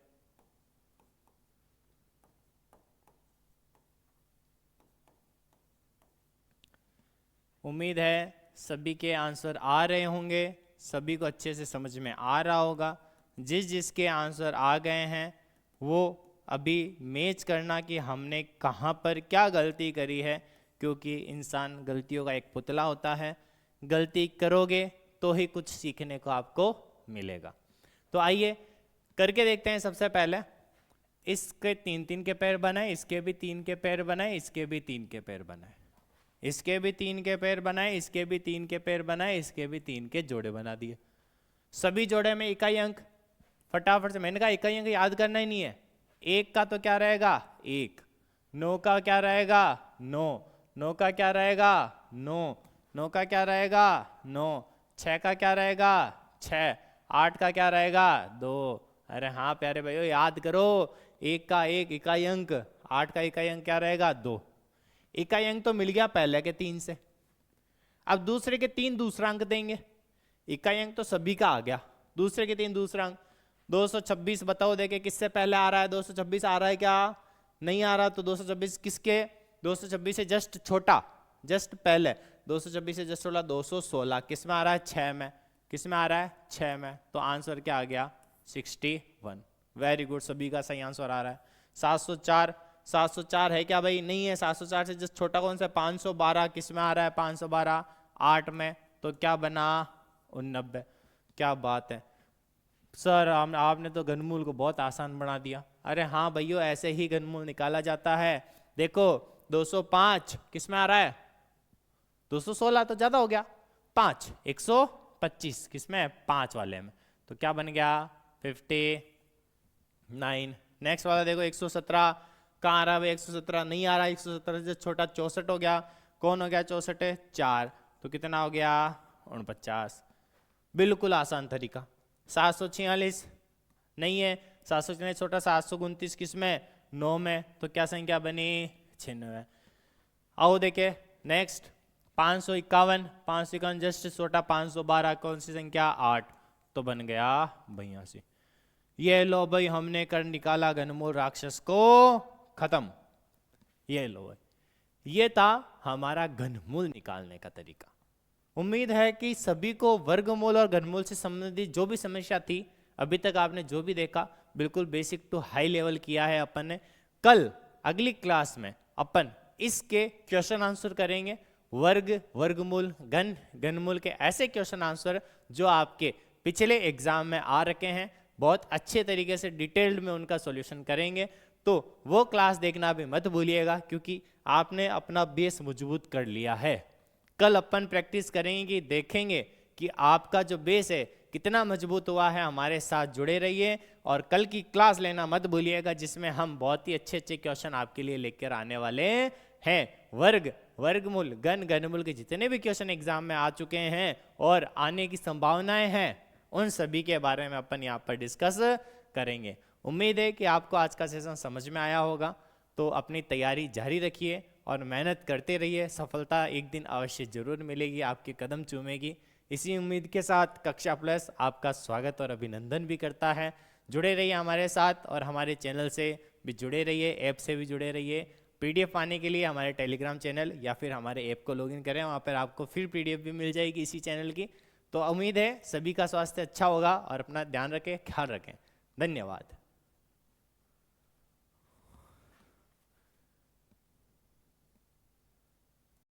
उम्मीद है सभी के आंसर आ रहे होंगे, सभी को अच्छे से समझ में आ रहा होगा। जिस जिसके आंसर आ गए हैं वो अभी मैच करना कि हमने कहाँ पर क्या गलती करी है, क्योंकि इंसान गलतियों का एक पुतला होता है। गलती करोगे तो ही कुछ सीखने को आपको मिलेगा। तो आइए करके देखते हैं। सबसे पहले इसके 3-3 के पैर बनाए, इसके भी 3 के पैर बनाए, इसके भी 3 के पैर बनाए, इसके भी 3 के पैर बनाए, इसके भी 3 के पैर बनाए, इसके भी 3 के जोड़े बना दिए। सभी जोड़े में इकाई अंक, फटाफट से, मैंने कहा इकाई अंक याद करना ही नहीं है। 1 का तो क्या रहेगा 1, 9 का क्या रहेगा 9, 9 का क्या रहेगा 9, 9 का क्या रहेगा 9, 6 का क्या रहेगा 6, 8 का क्या रहेगा 2। अरे हाँ प्यारे भाइयों, याद करो, 1 का 1 इकाई अंक, 8 का इकाई अंक क्या रहेगा 2। इकाई अंक तो मिल गया पहले के 3 से, अब दूसरे के 3 दूसरा अंक देंगे। इकाई अंक तो सभी का आ गया, दूसरे के 3 दूसरा अंक। 226 बताओ, देखे किससे पहले आ रहा है, 226 आ रहा है क्या, नहीं आ रहा। तो 226 किसके, 226 से जस्ट छोटा, जस्ट पहले, 226 से जस्ट छोटा 216 किस में आ रहा है 6 में, किस में आ रहा है 6 में। तो आंसर क्या आ गया 61। वेरी गुड, सभी का सही आंसर आ रहा है। 704, 704 है क्या भाई, नहीं है। 704 से जस्ट छोटा कौन सा, 512 किस में आ रहा है 512 8 में, तो क्या बना 89। क्या बात है सर, आपने तो घनमूल को बहुत आसान बना दिया। अरे हाँ भैया, ऐसे ही घनमूल निकाला जाता है। देखो 205 किस में आ रहा है, 216 तो ज्यादा हो गया, 5 125 किस में 5 वाले में, तो क्या बन गया 59। नेक्स्ट वाला देखो 117 कहाँ आ रहा है भाई, 117 नहीं आ रहा, 117 से छोटा 64 हो गया, कौन हो गया 64 4, तो कितना हो गया 49। बिल्कुल आसान तरीका। 746 नहीं है, 746 छोटा, 729 किस में 9 में, तो क्या संख्या बनी 96। आओ देखे नेक्स्ट 551, 551 जस्ट छोटा 512 कौन सी संख्या 8, तो बन गया 82। ये लो भाई, हमने कर निकाला घनमूल राक्षस को खत्म। ये लो भाई, ये था हमारा घनमूल निकालने का तरीका। उम्मीद है कि सभी को वर्गमूल और घनमूल से संबंधित जो भी समस्या थी अभी तक आपने जो भी देखा, बिल्कुल बेसिक टू हाई लेवल किया है अपन ने। कल अगली क्लास में अपन इसके क्वेश्चन आंसर करेंगे, वर्ग, वर्गमूल, घन, घनमूल के ऐसे क्वेश्चन आंसर जो आपके पिछले एग्जाम में आ रखे हैं। बहुत अच्छे तरीके से डिटेल्ड में उनका सॉल्यूशन करेंगे, तो वो क्लास देखना भी मत भूलिएगा, क्योंकि आपने अपना बेस मजबूत कर लिया है। कल अपन प्रैक्टिस करेंगे कि देखेंगे कि आपका जो बेस है कितना मजबूत हुआ है। हमारे साथ जुड़े रहिए और कल की क्लास लेना मत भूलिएगा, जिसमें हम बहुत ही अच्छे अच्छे क्वेश्चन आपके लिए लेकर आने वाले हैं। वर्ग, वर्गमूल, घन, घनमूल के जितने भी क्वेश्चन एग्जाम में आ चुके हैं और आने की संभावनाएं हैं, उन सभी के बारे में अपन यहाँ पर डिस्कस करेंगे। उम्मीद है कि आपको आज का सेशन समझ में आया होगा। तो अपनी तैयारी जारी रखिए और मेहनत करते रहिए, सफलता एक दिन अवश्य जरूर मिलेगी, आपके कदम चूमेगी। इसी उम्मीद के साथ कक्षा प्लस आपका स्वागत और अभिनंदन भी करता है। जुड़े रहिए हमारे साथ और हमारे चैनल से भी जुड़े रहिए, ऐप से भी जुड़े रहिए। पीडीएफ पाने के लिए हमारे टेलीग्राम चैनल या फिर हमारे ऐप को लॉगिन करें, वहाँ पर आपको फिर पीडीएफ भी मिल जाएगी इसी चैनल की। तो उम्मीद है सभी का स्वास्थ्य अच्छा होगा और अपना ध्यान रखें, ख्याल रखें। धन्यवाद।